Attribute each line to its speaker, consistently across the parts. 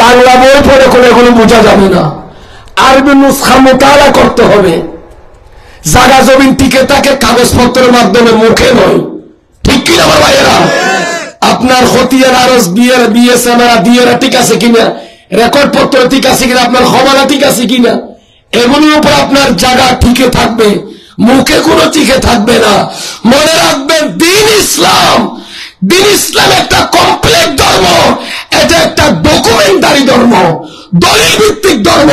Speaker 1: বাংলা বই পড়ে করে এগুলো বোঝা যাবে না, আরবি নুসখা মোতালা করতে হবে। জায়গা জমিন টিকে থাকে কাগজপত্রের মাধ্যমে, মুখে নয়। ঠিক কিনা আমার ভাইয়েরা? আপনার খতিয়ান আরজ বিয়ে সামারা দিয়েরা ঠিক আছে কিনা, রেকর্ড পত্র ঠিক আছে কিনা, আপনার খবরা ঠিক আছে কিনা, এগুলোর উপর আপনার জায়গা টিকে থাকবে, মুখে কোনো টিকে থাকবে না। মনে রাখবেন, দিন ইসলাম, দিন ইসলাম একটা কমপ্লেক্স ধর্ম, এটা একটা ডকুমেন্টারি ধর্ম, দলিল ভিত্তিক ধর্ম।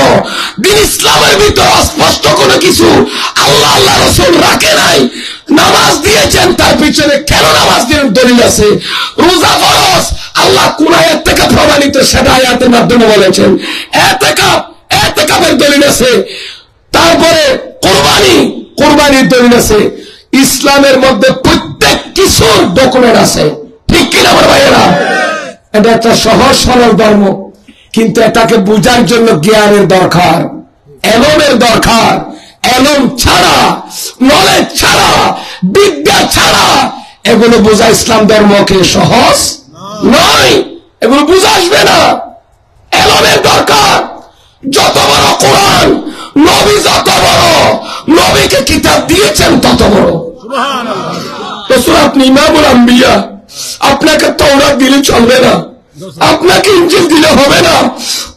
Speaker 1: দিন ইসলামের ভিতরে স্পষ্ট কোনো কিছু আল্লাহ আল্লাহ রাসূল রাখে নাই। নামাজ দিয়েছেন, তার পিছনে কেন নামাজ দিলেন দলিল আছে। রোজা ফরজ, আল্লাহ কোন আয়াত থেকে প্রমাণিত সেটা আয়াতের মাধ্যমে বলেছেন। এতেকাবের দলিল আছে। তারপরে কোরবানির দলিল আছে। ইসলামের মধ্যে প্রত্যেক কিছুর ডকুমেন্ট আছে। ঠিক কিনা আমার ভাইয়েরা? এটা একটা সহজ সরল ধর্ম, কিন্তু এটাকে বোঝার জন্য জ্ঞানের দরকার, এলমের দরকার। এলম ছাড়া, নলেজ ছাড়া, বিদ্যা ছাড়া এগুলো বোঝা ইসলাম ধর্মকে সহজ নয়। এগুলো বোঝা আসবে না, এলমের দরকার। যত বড় কোরআন, নবী যত বড়, নবীকে কিতাব দিয়েছেন তত বড়। রাসূল আপনি ইমামুল আম্বিয়া, আপনাকে তাওরাত দিলে চলবে না, আপনাকে ইনজিল দিলে হবে না।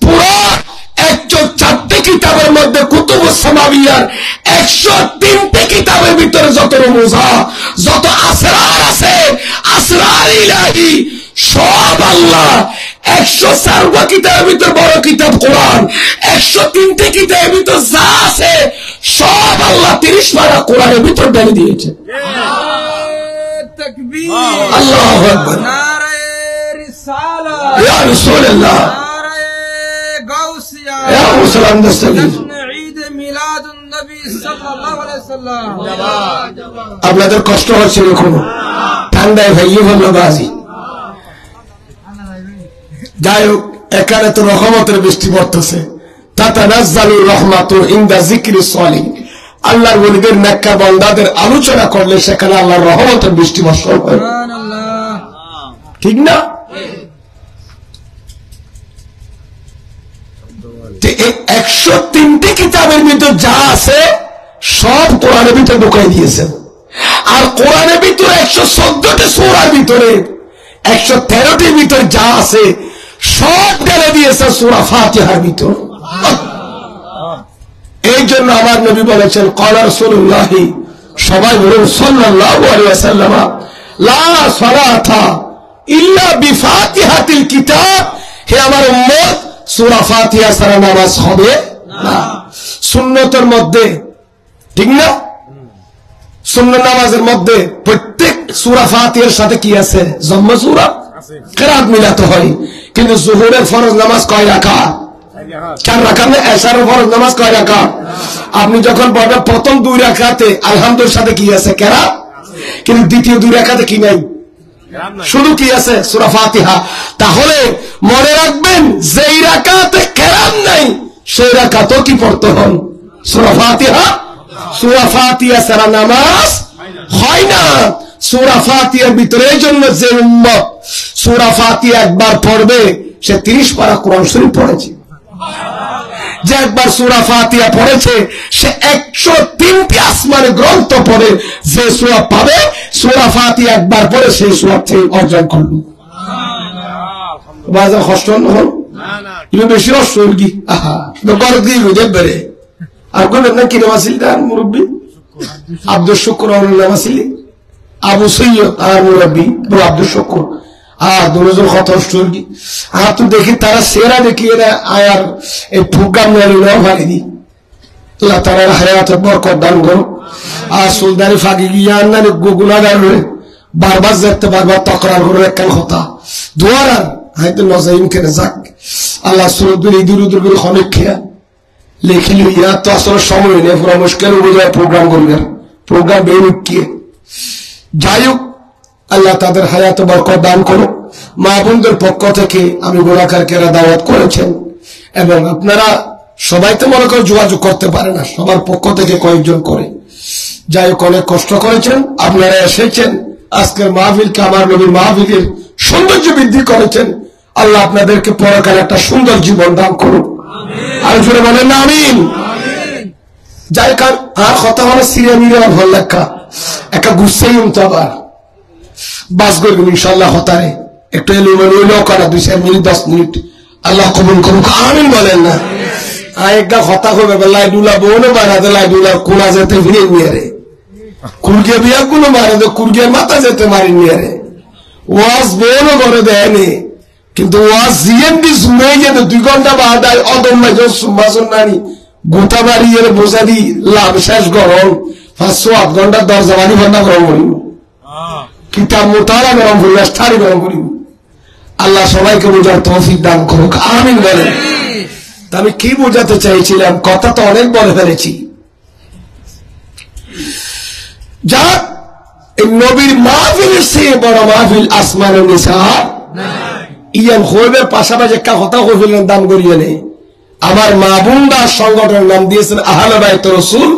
Speaker 1: পুরো 104 কিতাবের মধ্যে কুতুবুস সামাবিয়ার 103 কিতাবের ভিতরে যত রমুজা, যত আসরার আছে, আসরার ইলাহি, সব আল্লাহ 104 কিতাবের ভিতরে বড় কিতাব কোরআন, 103 কিতাবের ভিতরে যা আছে সব আল্লাহ 30 পারা কোরআনের ভিতর ঢেলে দিয়েছে। আল্লাহু আকবার, ইয়া রাসূলুল্লাহ, ইয়া মুসলমান দস্তগীর। আপনাদের কষ্ট হচ্ছে এখনো, ঠান্ডায় ভাইয়ে ভাবলো বাজি। যাই হোক, এখানে তো রহমতের বৃষ্টি পড়তেছে। তাতানাজ্জালুর রাহমাতু ইনদা যিকরিস সালিহিন, আল্লাহর ওলিদের নেককার বান্দাদের আলোচনা করলে সেখানে আল্লাহর রহমতের বৃষ্টি বর্ষণ হয়। ঠিক না? 103 কিতাবের ভিতর যা আছে সব কোরআনের ভিতরে ঢুকাই দিয়েছেন। আর কোরআনের ভিতরে 114টি সূরার ভিতরে 113টির ভিতরে যা আছে সব ঢেলে দিয়েছে সূরা ফাতিহার ভিতর। এই জন্য আমার নবী বলেছেন, ক্বালা রাসূলুল্লাহ, সবাই বলুন সাল্লাল্লাহু আলাইহি ওয়াসাল্লাম, লা সালাতা ইল্লা বিফাতিহাতিল কিতাব। হে আমার উম্মত, সূরা ফাতিহা ছাড়া নামাজ হবে না। সুন্নতের মধ্যে, ঠিক না, সুন্নাত নামাজের মধ্যে প্রত্যেক সূরা ফাতিহার সাথে কি আছে? জম্ম সূরা কিরাত মিলাতে হয়। কিন্তু যোহরের ফরজ নামাজ কয় রাকাত? 4 রাকাত। না, এশারের ফরজ নামাজ কয় রাকাত? আপনি যখন পড়বেন প্রথম 2 রাকাতে আলহামদুলিল্লাহর সাথে কি আছে? কিরাত। কিন্তু দ্বিতীয় 2 রাকাতে কি নাই? শুধু কি আছে? সূরা ফাতিহা। তাহলে মনে রাখবেন, যেই রাকাতে কিরাত নাই সেই রাকাতও কি পড়তে হয়? সূরা ফাতিহা। সূরা ফাতিহা ছাড়া নামাজ হয় না। সূরা ফাতিহার ভিতরে, এই জন্য যে উম্মত সূরা ফাতিহা একবার পড়বে সে 30 পারা কোরআন শরীফ পড়েছে। যে একবার সূরা ফাতিহা পড়েছে সে 103টি আসমানি গ্রন্থ পড়ে যে সওয়াব পাবে, সূরা ফাতিহা একবার পড়ে সেই সওয়াব থেকে অর্জন করবে। বাজার কষ্ট হল না, বেশি কষ্ট হল কি? আহা, গড় দিয়ে বুঝে বেড়ে। আর কোন আপনার কি নাম আসিল? তার মুরব্বী আব্দুল শুকুর নাম আসিল, আবু সৈয়দ আর মুরব্বী আব্দুল শুকুর। আর দুজন কত কি আর তুই দেখি তারা সেরা দেখি এরা আয়ার এই প্রোগ্রাম ভালো আল্লাহ তারা হায়াতের বরকত দান করো। আর সুলতানি ফাঁকি গিয়া আন্নানি গুনাগার হয়ে বারবার যেতে বারবার তকরার করে একখান কথা দোয়ার আর হয়তো নজাইম কেনে যাক আল্লাহ সুরদুল ইদুর উদুর করে অনেক খেয়া লেখিল ইয়া তো আসলে সময় নেই, পুরো মুশকিল বোঝায় প্রোগ্রাম করবে, প্রোগ্রাম বের উঠিয়ে। যাই হোক, আল্লাহ তাদের হায়াত বরকত দান করো। মা বোনদের পক্ষ থেকে আমি গোলাকারকেরা দাওয়াত করেছেন এবং আপনারা সবাই তো মনে করে যোগাযোগ করতে পারে না, সবার পক্ষ থেকে কয়েকজন করে। যাই হোক, অনেক কষ্ট করেছেন, আপনারা এসেছেন, আজকের মাহফিলকে আমার নবীর মাহফিলের সৌন্দর্য বৃদ্ধি করেছেন। আল্লাহ আপনাদেরকে পরকালে একটা সুন্দর জীবন দান করুন। আর জোরে বলেন না আমিন। যাই কার আর কথা মানে সিরিয়া মিরে ভাল লেখা একটা গুছাই তো আবার বাস করবেন ইনশাল্লাহ হতারে একটু এলো করা 2-4 মিনিট 10 মিনিট আল্লাহ কবুল করুক আমিন বলেন না। একটা কথা হবে লাইডুলা বোন বানাতে লাইডুলা কোনা যেতে ফিরে নিয়ে রে কুরগে বিয়া কোনো মারে তো কুরগের মাথা যেতে মারি নিয়ে রে ওয়াজ বোনও করে দেয়নি কিন্তু ওয়াজ জিএমডি শুনে যেতে 2 ঘন্টা বাদ আয় অদম্য সুম্মাসন নানি গোটা বাড়ি এর বোঝা দি লাভ শেষ গরম 5-8 ঘন্টা দরজা বাড়ি বন্ধ গরম করিব কিতাব মোতালা গরম করি স্থারি গরম করিব। আল্লাহ সবাইকে বোঝার তৌফিক দান করুক আমিন বলেন। তা আমি কি বোঝাতে চাইছিলাম কথা তো অনেক বলে ফেলেছি। যা এই নবীর মাহফিলের চেয়ে বড় মাহফিল আসমানের নিচে ইয়ান হইবের পাশাপাশি একটা কথা কইলেন দান করিয়ে নেই আমার মাহবুবা সংগঠনের নাম দিয়েছেন আহলে বাইত রাসূল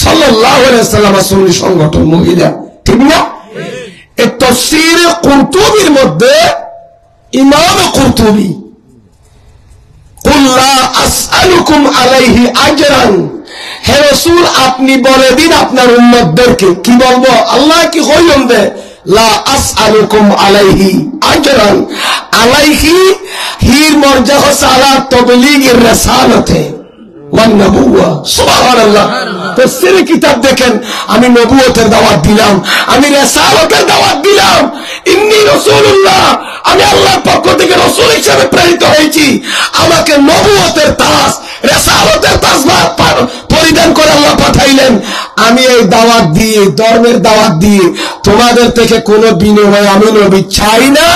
Speaker 1: সাল্লাল্লাহু আলাইহি ওয়াসাল্লাম সুন্নি সংগঠন মহিলা ঠিক না। এই তাফসীর কুরতুবীর মধ্যে ইমাম কুরতুবী কুল লা আসআলুকুম আলাইহি আজরান হে রাসূল আপনি বলে দিন আপনার উম্মতদেরকে কি বলবো আল্লাহ কি কইলেন দে লা আসআলুকুম আলাইহি আজরান আলাইহি হির মর্যাদা হচ্ছে আলা তাবলীগির রিসালাতে ওয়ান নবুওয়া সুবহানাল্লাহ। তাফসীরে কিতাব দেখেন আমি নবুয়তের দাওয়াত দিলাম আমি রিসালাতের দাওয়াত দিলাম ইন্নী রাসূলুল্লাহ আমি আল্লাহর পক্ষ থেকে রাসূল হিসেবে প্রেরিত হয়েছি আমাকে নবুয়তের তাজ রিসালাতের তাজ পরিধান করে আল্লাহ পাঠাইলেন আমি এই দাওয়াত দিয়ে ধর্মের দাওয়াত দিয়ে তোমাদের থেকে কোনো বিনিময় আমি নবী চাই না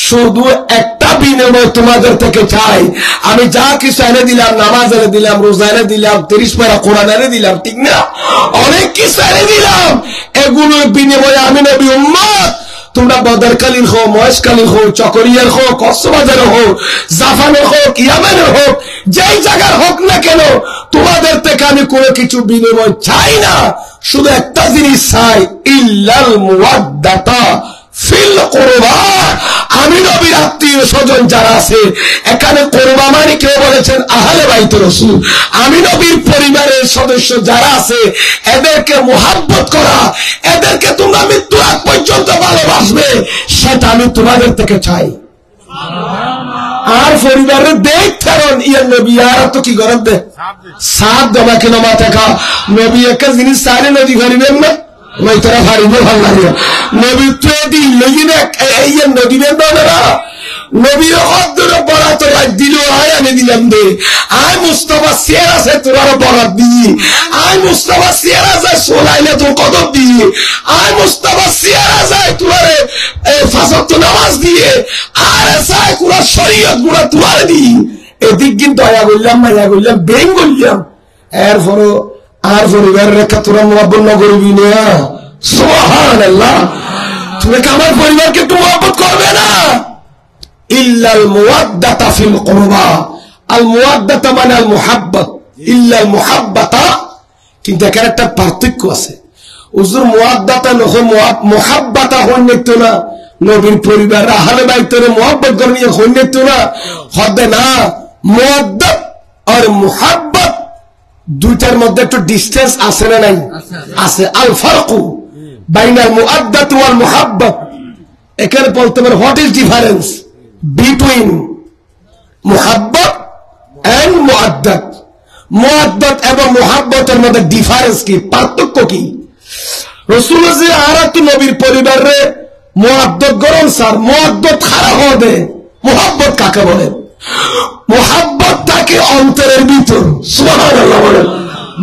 Speaker 1: শুধু একটা বিনিময় তোমাদের থেকে চাই আমি যা কিছু এনে দিলাম নামাজ এনে দিলাম রোজা এনে দিলাম 30 পারা কোরআন এনে দিলাম ঠিক না অনেক কিছু এনে দিলাম এগুলোর বিনিময়ে আমি নবী উম্মত তোমরা বদরকালীন হো মহেশকালীন হো চকরিয়ার হো কক্সবাজারের হো জাপানের হোক ইয়ামেনের হোক যেই জায়গার হোক না কেন তোমাদের থেকে আমি কোনো কিছু বিনিময় চাই না শুধু একটা জিনিস চাই ইল্লাল মুওয়াদ্দাতা ফিল কুরবা আমি নবীর আত্মীয় স্বজন যারা আছে এখানে কুরবা মানে কেউ বলেছেন আহলে বাইত রাসূল আমি নবীর পরিবারের সদস্য যারা আছে এদেরকে মুহাব্বত করা এদেরকে তোমরা মৃত্যুর আগ পর্যন্ত ভালোবাসবে সেটা আমি তোমাদের থেকে চাই। আর পরিবারের দেখতেন ইয়ার নবী আর তো কি গরম দে সাত দমা কেন মাথা খা নবী একটা জিনিস সারে নদী ঘরিবেন না मैं तेरा भारी में भाग लिया नबी तो दी लेकिन এই নদী বেন্দরা নবীর অদ্দুর বড় তো দিল আয় আমি দিলাম দে আয় মুস্তাফা সিয়ারা সে তোর বরাত দি আয় মুস্তাফা সিয়ারা সে সোলাইলে তো কদম দি আয় মুস্তাফা সিয়ারা সে তোরে ফাসাত তো নামাজ দিয়ে আর সাই কুরআন শরীয়ত গুড়া তোরে দি এদিক কিন্তু আয়া বললাম বেং বললাম এরপর আর পরিবারের রেখা তোরা মুহাব্বত না করবি না সুবহানাল্লাহ তুমি আমার পরিবারকে তো মুহাব্বত করবে না ইল্লাল মুওয়াদ্দাতা ফিল কুরবা আল মুওয়াদ্দাতা মানে আল মুহাব্বত ইল্লাল মুহাব্বাতা কিন্তু এখানে একটা পার্থক্য আছে হুজুর মুওয়াদ্দাতা নয় মুহাব্বাতা হইনে তো না নবীর পরিবার আহলে বাইতের মুহাব্বত করনি হইনে তো না হবে না মুওয়াদ্দাত আর মুহাব্বত দুইটার মধ্যে একটু ডিসটেন্স আছে না নাই আছে আল ফারকু বাইনাল মুআদ্দাত ওয়াল মুহাব্বত এখানে বলতে পারে হোয়াট ইজ ডিফারেন্স বিটুইন মুহাব্বত এন্ড মুআদ্দাত মুআদ্দাত এবং মুহাব্বতের মধ্যে ডিফারেন্স কি পার্থক্য কি রাসূল যে আরাত নবীর পরিবারে মুআদ্দাত গরম স্যার মুআদ্দাত খারাপ হবে মুহাব্বত কাকে বলে মুহাব্বত তাকে অন্তরের ভিতর সুবহানাল্লাহ বলেন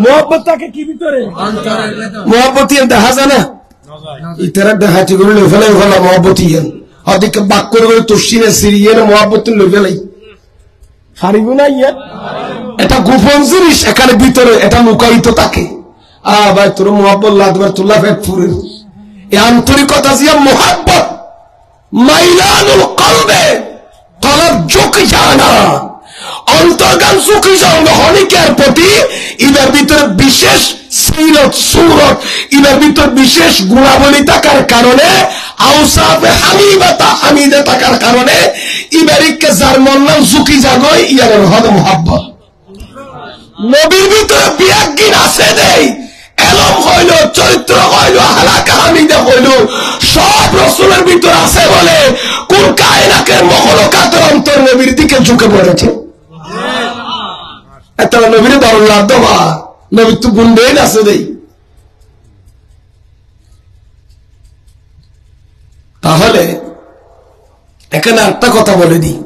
Speaker 1: মুহাব্বত তাকে কি ভিতরে অন্তরের ভিতর মুহাব্বত দেখা যায় না ইতারা দেখাতে গেলে ফেলে মুহাব্বত অধিক বাক করে তসিনে সিরিয়ার মুহাব্বত লইলাই হারিব না ইয়া এটা গোপন জিনিস এখানে ভিতরে এটা লুকায়িত থাকে ভাই তোর মুহাব্বত লাগবে তুল্লাহ ফুরের এই আন্তরিকতা জিয়া মুহাব্বত মাইলানুল কলবে কলব ঝুঁক জানা অন্তর্গান সুখী সঙ্গ হনিকের প্রতি ইবার ভিতরে বিশেষ সিরত সুরত ইবার ভিতর বিশেষ গুণাবলী থাকার কারণে আওসাফে হামিদে থাকার কারণে ইবারিককে যার মন নাম সুখী জাগয় ইয়ার হদ মুহাব্বত নবীর ভিতরে বিয়াজ্ঞান আছে দেই এলম হইল চরিত্র হইল হালাকা হামিদে হইল সব রাসূলের ভিতরে আছে বলে কোন কায়নাতের মখলুকাতের অন্তর নবীর দিকে ঝুঁকে পড়েছে এত নবীর দরল্লাহ দোয়া নবীর তো গুণ দেন আছে দেই তাহলে এখানে একটা কথা বলে দিই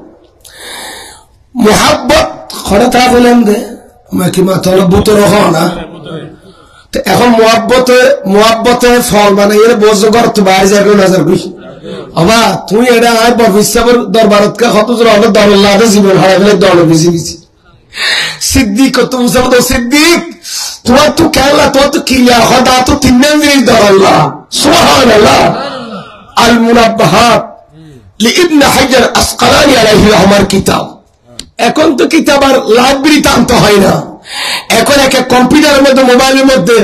Speaker 1: মুহাব্বত খরতা বলেন দে কি মাথা বুতর হয় না এখন মুহাব্বতে ফল মানে এর বোঝ কর তো বাইরে যাবে নজর করি আবা তুই এটা আয় বফিসাবর দরবারত কা কত জোর হলো দরল্লাহ জীবন হারালে দল বেশি বেশি সিদ্দিক তো মুসাফদ সিদ্দিক তোমার তো কেলা তো কিয়া খোদা তো তিন দিন দরল্লাহ সুবহানাল্লাহ আল মুনাব্বাহাত লিইবনে হাজার আসকালানী আলাইহি রহমার কিতাব এখন তো কিতাব আর লাইব্রেরি টানতে হয় না এখন একটা কম্পিউটারের মধ্যে মোবাইলের মধ্যে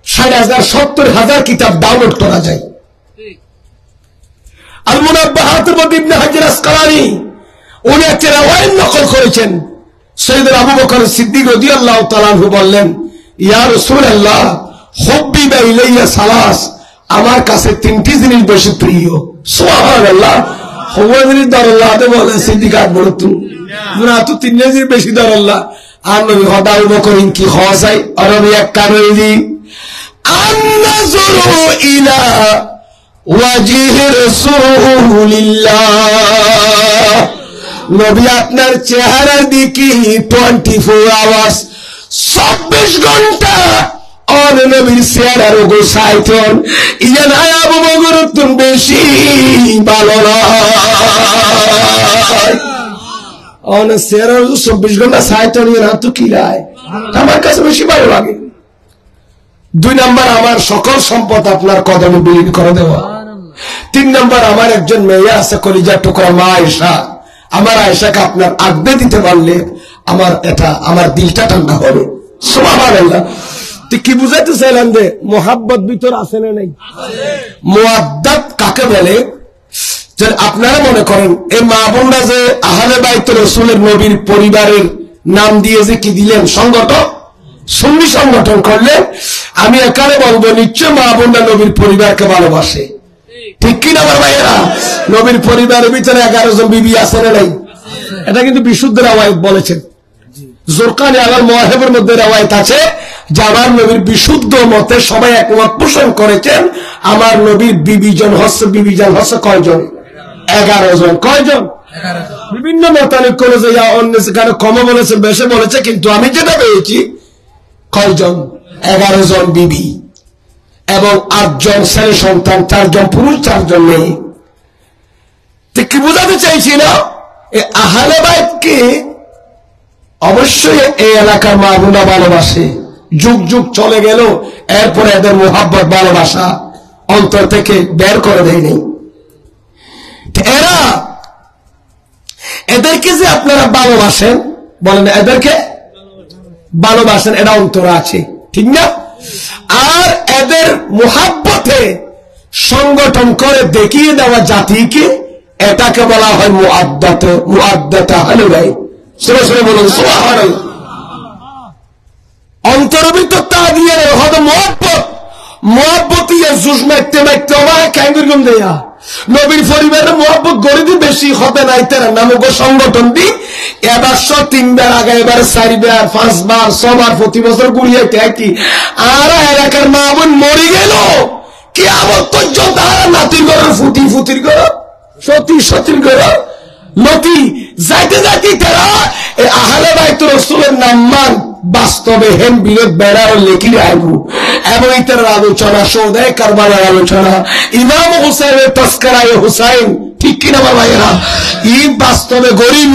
Speaker 1: 60,000-70,000 কিতাব ডাউনলোড করা যায় আল মুনাব্বাহাতের মধ্যে ইবনে হাজার আসকালানী উনি একটা রাওয়ায়াত নকল করেছেন সৈয়দনা আবু বকর সিদ্দিক রাদিয়াল্লাহু তাআলা আনহু বললেন ইয়া রাসূলুল্লাহ হুব্বিবা ইলাইয়া সালাস আমার কাছে তিনটি জিনিস বেশি প্রিয় সুবহানাল্লাহ হুয়াজির দরল্লাহ তে বলে সিদ্দিক আকবর তুমি না তো তিন জিনিস বেশি দরল্লাহ আর নবী হদা আবু বকর কি খাওয়াই আরবি এক কারণে আন-নাযরু ইলা ওয়াজহি রাসূলিল্লাহ নবী আপনার চেহারার দিকে 24 আওয়ার্স 24 ঘন্টা আর নবীর চেহারার ওগো সাইতন ইয়ান আবু বকর তুমি বেশি ভালো না অন চেহারার 24 ঘন্টা সাইতন ইয়ান তো কি রায় আমার কাছে বেশি ভালো লাগে 2 নাম্বার আমার সকল সম্পদ আপনার কদমে বিলীন করে দেওয়া 3 নাম্বার আমার একজন মেয়ে আছে কলিজার টুকরা মা আয়েশা আমার আয়েশাকে আপনার আজ্ঞা দিতে পারলে আমার দিলটা ঠান্ডা হবে সুবহানাল্লাহ তো কি বুঝাইতে চাইলাম যে মোহাব্বত ভিতর আছে না নাই মুআদ্দাত কাকে বলে যে আপনারা মনে করেন এই মা বোনরা যে আহলে বাইত রাসূলের নবীর পরিবারের নাম দিয়ে যে কি দিলেন সংগঠন সুন্নি সংগঠন করলেন আমি একারে বলবো নিশ্চয় মা বোনরা নবীর পরিবারকে ভালোবাসে ঠিক কি না আমার ভাইয়েরা নবীর পরিবারের ভিতরে 11 জন বিবি আছে না নাই এটা কিন্তু বিশুদ্ধ রাওয়ায়াত বলেছেন জুরকানি আলাল মুওয়াহিবের মধ্যে রাওয়ায়াত আছে যে আমার নবীর বিশুদ্ধ মতে সবাই একমত পোষণ করেছেন আমার নবীর বিবিজন হচ্ছে কয়জন 11 জন কয়জন 11 বিভিন্ন মতানৈক্য করেছে ইয়া অন্য সেখানে কম বলেছে বেশি বলেছে কিন্তু আমি যেটা পেয়েছি কয়জন 11 জন বিবি এবং 8 জন ছেলে সন্তান 4 জন পুরুষ 4 জন মেয়ে তো কি বোঝাতে চাইছি না এই আহলে বাইতকে অবশ্যই এই এলাকার মা বোনরা ভালোবাসে যুগ যুগ চলে গেল এরপরে এদের মোহাব্বত ভালোবাসা অন্তর থেকে বের করে দেয়নি এদেরকে যে আপনারা ভালোবাসেন বলেন এদেরকে ভালোবাসেন এটা অন্তরে আছে ঠিক না আর এদের মোহাব্বতে সংগঠন করে দেখিয়ে দেওয়া জাতিকে এটাকে বলা হয় মুআদ্দাত আহলে বাইত সরে সরে বলুন সুবহানাল্লাহ অন্তরের ভিতর তা দিয়ে হয়তো মোহাব্বত ইয়ে জুস মারতে মারতে আমার ক্যাঙ্গুরগম দেয়া নবীর পরিবারের মোহাব্বত গরিবই বেশি হবে নাই তার নামক সংগঠন দি এবার 3 বার আগে এবার 4 বার 5 বার 6 বার প্রতি বছর গুড়িয়ে কি আর এলাকার মা বোন মরে গেল কিয়ামত পর্যন্ত নাতির ঘর ফুটির ঘর সতীর ঘর নতি যাইতে যাইতে তারা আহলে বাইত রাসূলের নাম মান বাস্তবে হেম বিরোধ বেড়াও লেখি আইবু এবং ইতার আলোচনা সৌদায় কারবালার আলোচনা ইমাম হুসাইনের তস্করায়ে হুসাইন ঠিক কিনা আমার ভাইয়েরা ই বাস্তবে গরিব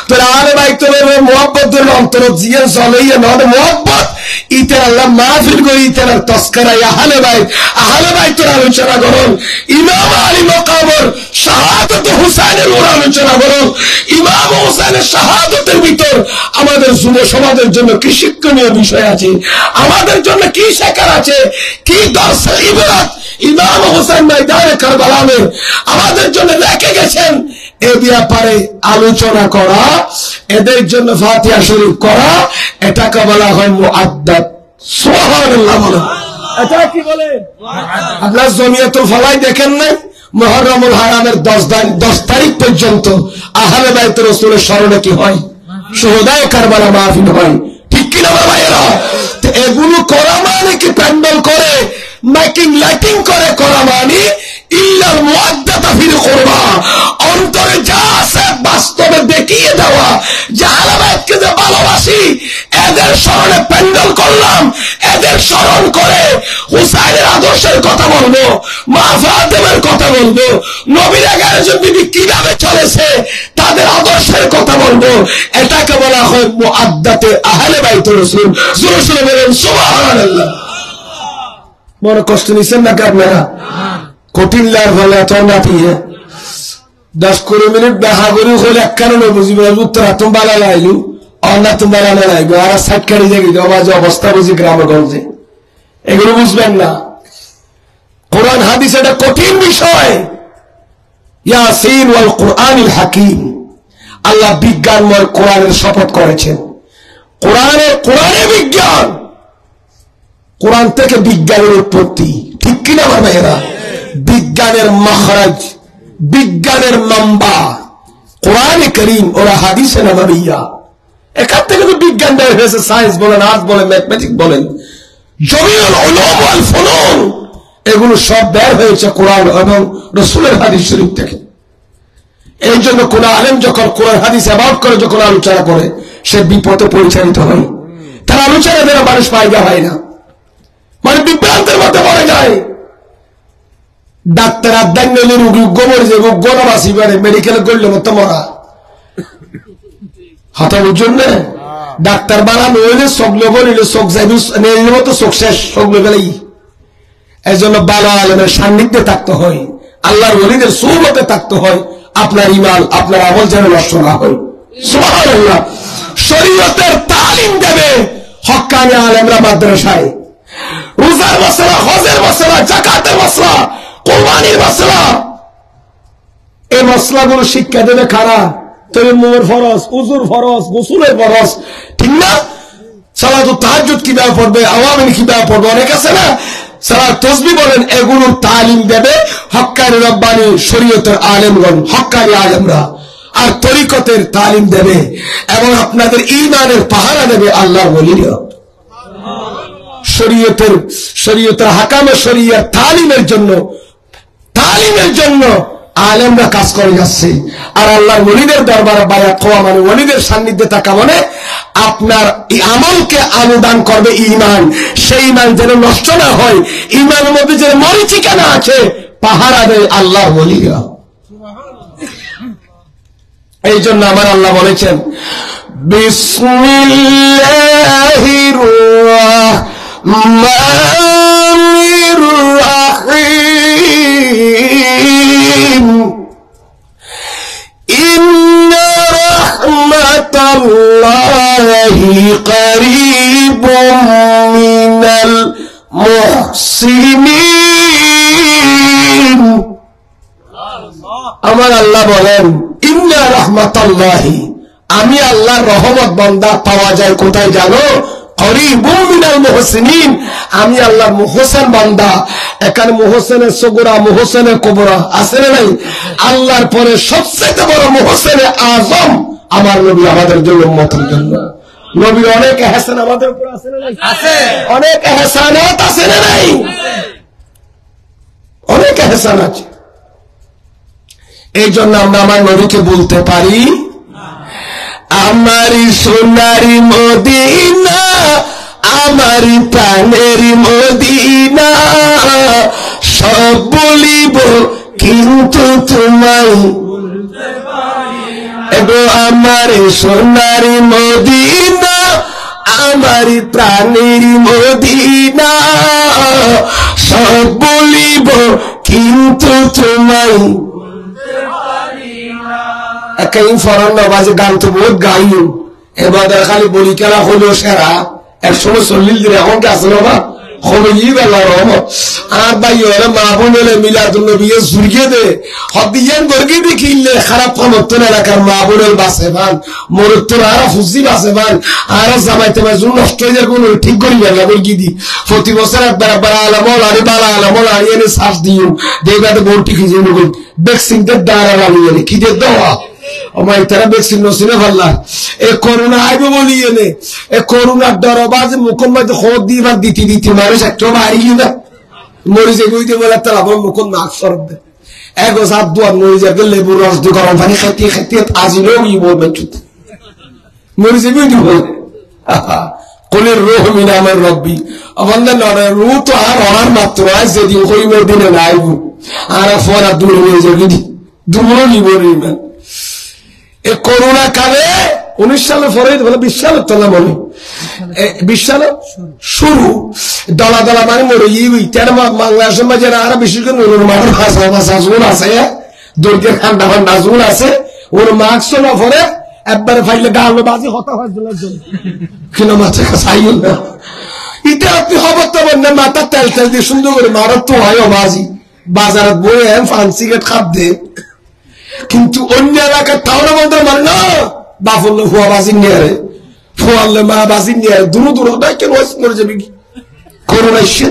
Speaker 1: তোর আহলে বাইতের মুহাব্বতের অন্তর জিয়ে চলেইয়া নয় মুহাব্বত ইতের আল্লাহ মাহফিল করি ইতের তস্করা আহলে বাইতের আলোচনা করুন, ইমাম আলী মাকামের শাহাদাত হুসাইনের আলোচনা করুন। ইমাম হুসাইনের শাহাদাতের ভিতর আমাদের যুব সমাজের জন্য কি শিক্ষণীয় বিষয় আছে, আমাদের জন্য কি শেখার আছে, কি দর্শন ইবরাত ইমাম হুসাইন ময়দানে কারবালাতে আমাদের জন্য রেখে গেছেন, এ ব্যাপারে আলোচনা করা, এদের জন্য ফাতিহা শরীফ করা, এটাকে বলা হয় মুআদ্দাত। সুবহানাল্লাহ বলেন, এটা কি বলে? আপনার জমিয়তুল ফলাই দেখেন নাই? মুহররমুল হারামের 10 তারিখ পর্যন্ত আহলে বাইত রাসূলের স্মরণে কি হয়? শুহাদায়ে কারবালা মাহফিল হয়, ঠিক কি না ভাইয়েরা? তো এগুলো করা মানে কি প্যান্ডেল করে মাইকিং লাইটিং করে করা মানে ইল্লাল মুআদ্দাতা ফিল কুরবা, অন্তরে যা আছে বাস্তবে দেখিয়ে দেওয়া যে আহলে বাইতকে যে ভালোবাসি, এদের স্মরণে প্যান্ডেল করলাম, এদের স্মরণ করে হুসাইনের আদর্শের কথা বলবো, মা ফাতেমার কথা বলবো, নবীর 11 জন বিবি কিভাবে চলেছে তাদের আদর্শের কথা বলবো, এটাকে বলা হয় মুআদ্দাতে আহলে বাইত রাসূল। জোরে বলেন সুবহানাল্লাহ। বড় কষ্ট নিচ্ছেন নাকি আপনারা? কঠিন লার ফলে এত না পিয়ে 10-20 মিনিট দেখা করি হলে এক কারণে বুঝিব উত্তরা তুমি বালা লাইলু অন্য তুমি বালা লাইগো আর সাইড কাটি যাবি যে অবস্থা বুঝি গ্রামে গঞ্জে, এগুলো বুঝবেন না। কোরআন হাদিস এটা কঠিন বিষয়। ইয়াসিন ওয়াল কুরআনিল হাকিম, আল্লাহ বিজ্ঞানময় কোরআনের শপথ করেছেন। কোরআনে বিজ্ঞান, কোরআন থেকে বিজ্ঞানের উৎপত্তি, ঠিক কিনা আমার ভাইয়েরা? বিজ্ঞানের মাখরাজ, বিজ্ঞানের মাম্বা কোরআনে কারীম ও হাদিসে নববিয়া। এখান থেকে তো বিজ্ঞান বের হয়েছে, সায়েন্স বলেন, আর্টস বলেন, ম্যাথমেটিক্স বলেন, জমিউল উলুম ওয়াল ফুনুন, এগুলো সব বের হয়েছে কোরআন এবং রাসূলের হাদিস শরীফ থেকে। এই জন্য কোন আলেম যখন কোরআন হাদিস অ্যাবাউট করে, যখন আলোচনা করে, সে বিপদে পরিচালিত হয়। তার আলোচনা দ্বারা মানুষ ফায়দা হয় না, মানে বিভ্রান্তের মধ্যে পড়ে যায়। ডাক্তার আদান নিলে রোগী গোবর যে গোনা বাসি পারে মেডিকেলে করলে মতো মরা হতানোর জন্য ডাক্তার বানানো হইলে সকলে বলিলে চোখ যাইবে নিলে মতো চোখ শেষ সকলে গেলেই। এই জন্য ভালো আলেমের সান্নিধ্যে থাকতে হয়, আল্লাহর ওলিদের সুহবতে থাকতে হয়, আপনার ঈমান আপনার আমল যেন নষ্ট না হয়। সুবহানাল্লাহ। শরীয়তের তালিম দেবে হক্কানি আলেমরা মাদ্রাসায়, রোজার মাসলা, হজের মাসলা, যাকাতের মাসলা, কুরবানির মাসলা, এই মাসলাগুলো শিক্ষা দেবে কারা? তায়াম্মুমের ফরজ, উযুর ফরজ, গোসলের ফরজ, ঠিক না? সালাতুত তাহাজ্জুদ কিভাবে পড়বে, আওয়ামিন কিভাবে পড়বে, অনেক আছে না, সালাত তাসবিহ বলেন, এগুলো তালিম দেবে হক্কানি রব্বানি শরীয়তের আলেমগণ, হক্কানি আলেমরা। আর তরিকতের তালিম দেবে এবং আপনাদের ঈমানের পাহারা দেবে আল্লাহর ওলিরা। শরীয়তের হাকামে শরিয়ার তালিমের জন্য আলেমরা কাজ করে যাচ্ছে। আর আল্লাহর ওলিদের দরবারে বায়াত হওয়া মানে ওলিদের সান্নিধ্যে থাকা মানে আপনার আমলকে অনুদান করবে ঈমান, সেই ঈমান যেন নষ্ট না হয়, ঈমানের মধ্যে যে মরিচিকা না আছে, পাহারা দেয় আল্লাহর ওলিরা। এই জন্য আমার আল্লাহ বলেছেন বিসমিল্লাহির রাহমানির রাহিম ইন্না রাহমাতাল্লাহি করিবুম মিনাল মুহসিনিন। আমার আল্লাহ বলেন ইন্না রাহমাতাল্লাহি, আমি আল্লাহর রহমত বান্দা পাওয়া যায় কোথায় জানো? করিবুম মিনাল মুহসিনিন, আমি আল্লাহর মুহসিন বান্দা। এখানে মুহসিনের সগরা, মুহসিনের কুবরা আছে না নাই? আল্লাহর পরে সবচেয়ে বড় মুহসিনে আযম আমার নবী, আমাদের জন্য উম্মতের জন্য। নবীর অনেক ইহসান আমাদের উপর আছে না নাই? আছে। অনেক ইহসানাত আছে না নাই? অনেক ইহসান আছে। এই জন্য আমরা আমার নবীকে বলতে পারি আমারি সোনারি মদিনা, আমারি প্রাণের মদিনা, সব বলিব কিন্তু তোমায় বলতে পারি না। এগো আমারি সোনারি মদিনা, আমার প্রাণের মদিনা সব বলিব কিন্তু তোমায় একাই ফরান নবাজে গান তো বহুত গাইল এবার খালি বলি খেলা হলো সেরা 140 দিন এখন কে আসলো বা হবে ই বেলা রহমত আর ভাই ওরা মা বোন হলে মিলাদুল নবী জুড়িয়ে দে হদিয়ান বর্গে দেখিলে খারাপ সমর্থন এলাকার মা বোনের বাসে ভান মরুত্তর আর ফুসি বাসে ভান আর জামাইতে মাঝুল নষ্ট হয়ে যায় কোনো ঠিক করি বেলা বর্গি দি প্রতি বছর একবার একবার আলামল আরে বালা আলামল আর এনে শ্বাস দিও দেখবে বলটি খুঁজে নেবেন ভ্যাকসিনদের দ্বারা লাগিয়ে কি দিয়ে দেওয়া আমার তারা ভ্যাকসিন নসিনে ভাল্লা এ করোনা আইবে বলি এনে এ করোনার দরবাজ মুখম্মদ খোদ দিবার দিতে দিতে মানুষ একটু হারিয়ে না মরে যে বুঝতে বলে তার আমার মুখম নাক সরব দে এক সাত দুয়ার মরে যাবে লেবুর রস দিয়ে গরম পানি খাইতে খাইতে আজিলেও ই বলবেন চুত মরে যে বুঝতে বলে কোলের রোহ মিনা আমার রব্বি আমার না রু তো আর অনার মাত্র আজ যেদিন কইমের দিনে না আইব আর ফরা দূরে হয়ে যাবি দূরও নিব না এ করোনা কালে 19 সালে পরে 20 সালের তলা মনে 20 সালে শুরু দলা দলা মানে মরে ইটার বাংলাদেশের মাঝে আরো বেশি করে ওর মার ভাষা ভাষা জোর আছে দৈর্ঘ্যের ঠান্ডা ঠান্ডা জোর আছে ওর মাস্ক না পরে একবারে ফাইলে গাল বাজি হতা হয় কেন মাথা খাইল না এটা আপনি খবর তো বললে মাথা তেল তেল দিয়ে সুন্দর করে মারার তো হয় বাজি বাজারে বয়ে ফান সিগারেট খাপ দে কিন্তু অন্য এলাকার টাউনে মধ্যে মানে না বাফলে ফুয়া বাজি নিয়ে রে ফুয়ালে মা বাজি নিয়ে দূর দূর ওটাই কেন মরে যাবে কি করোনা এসে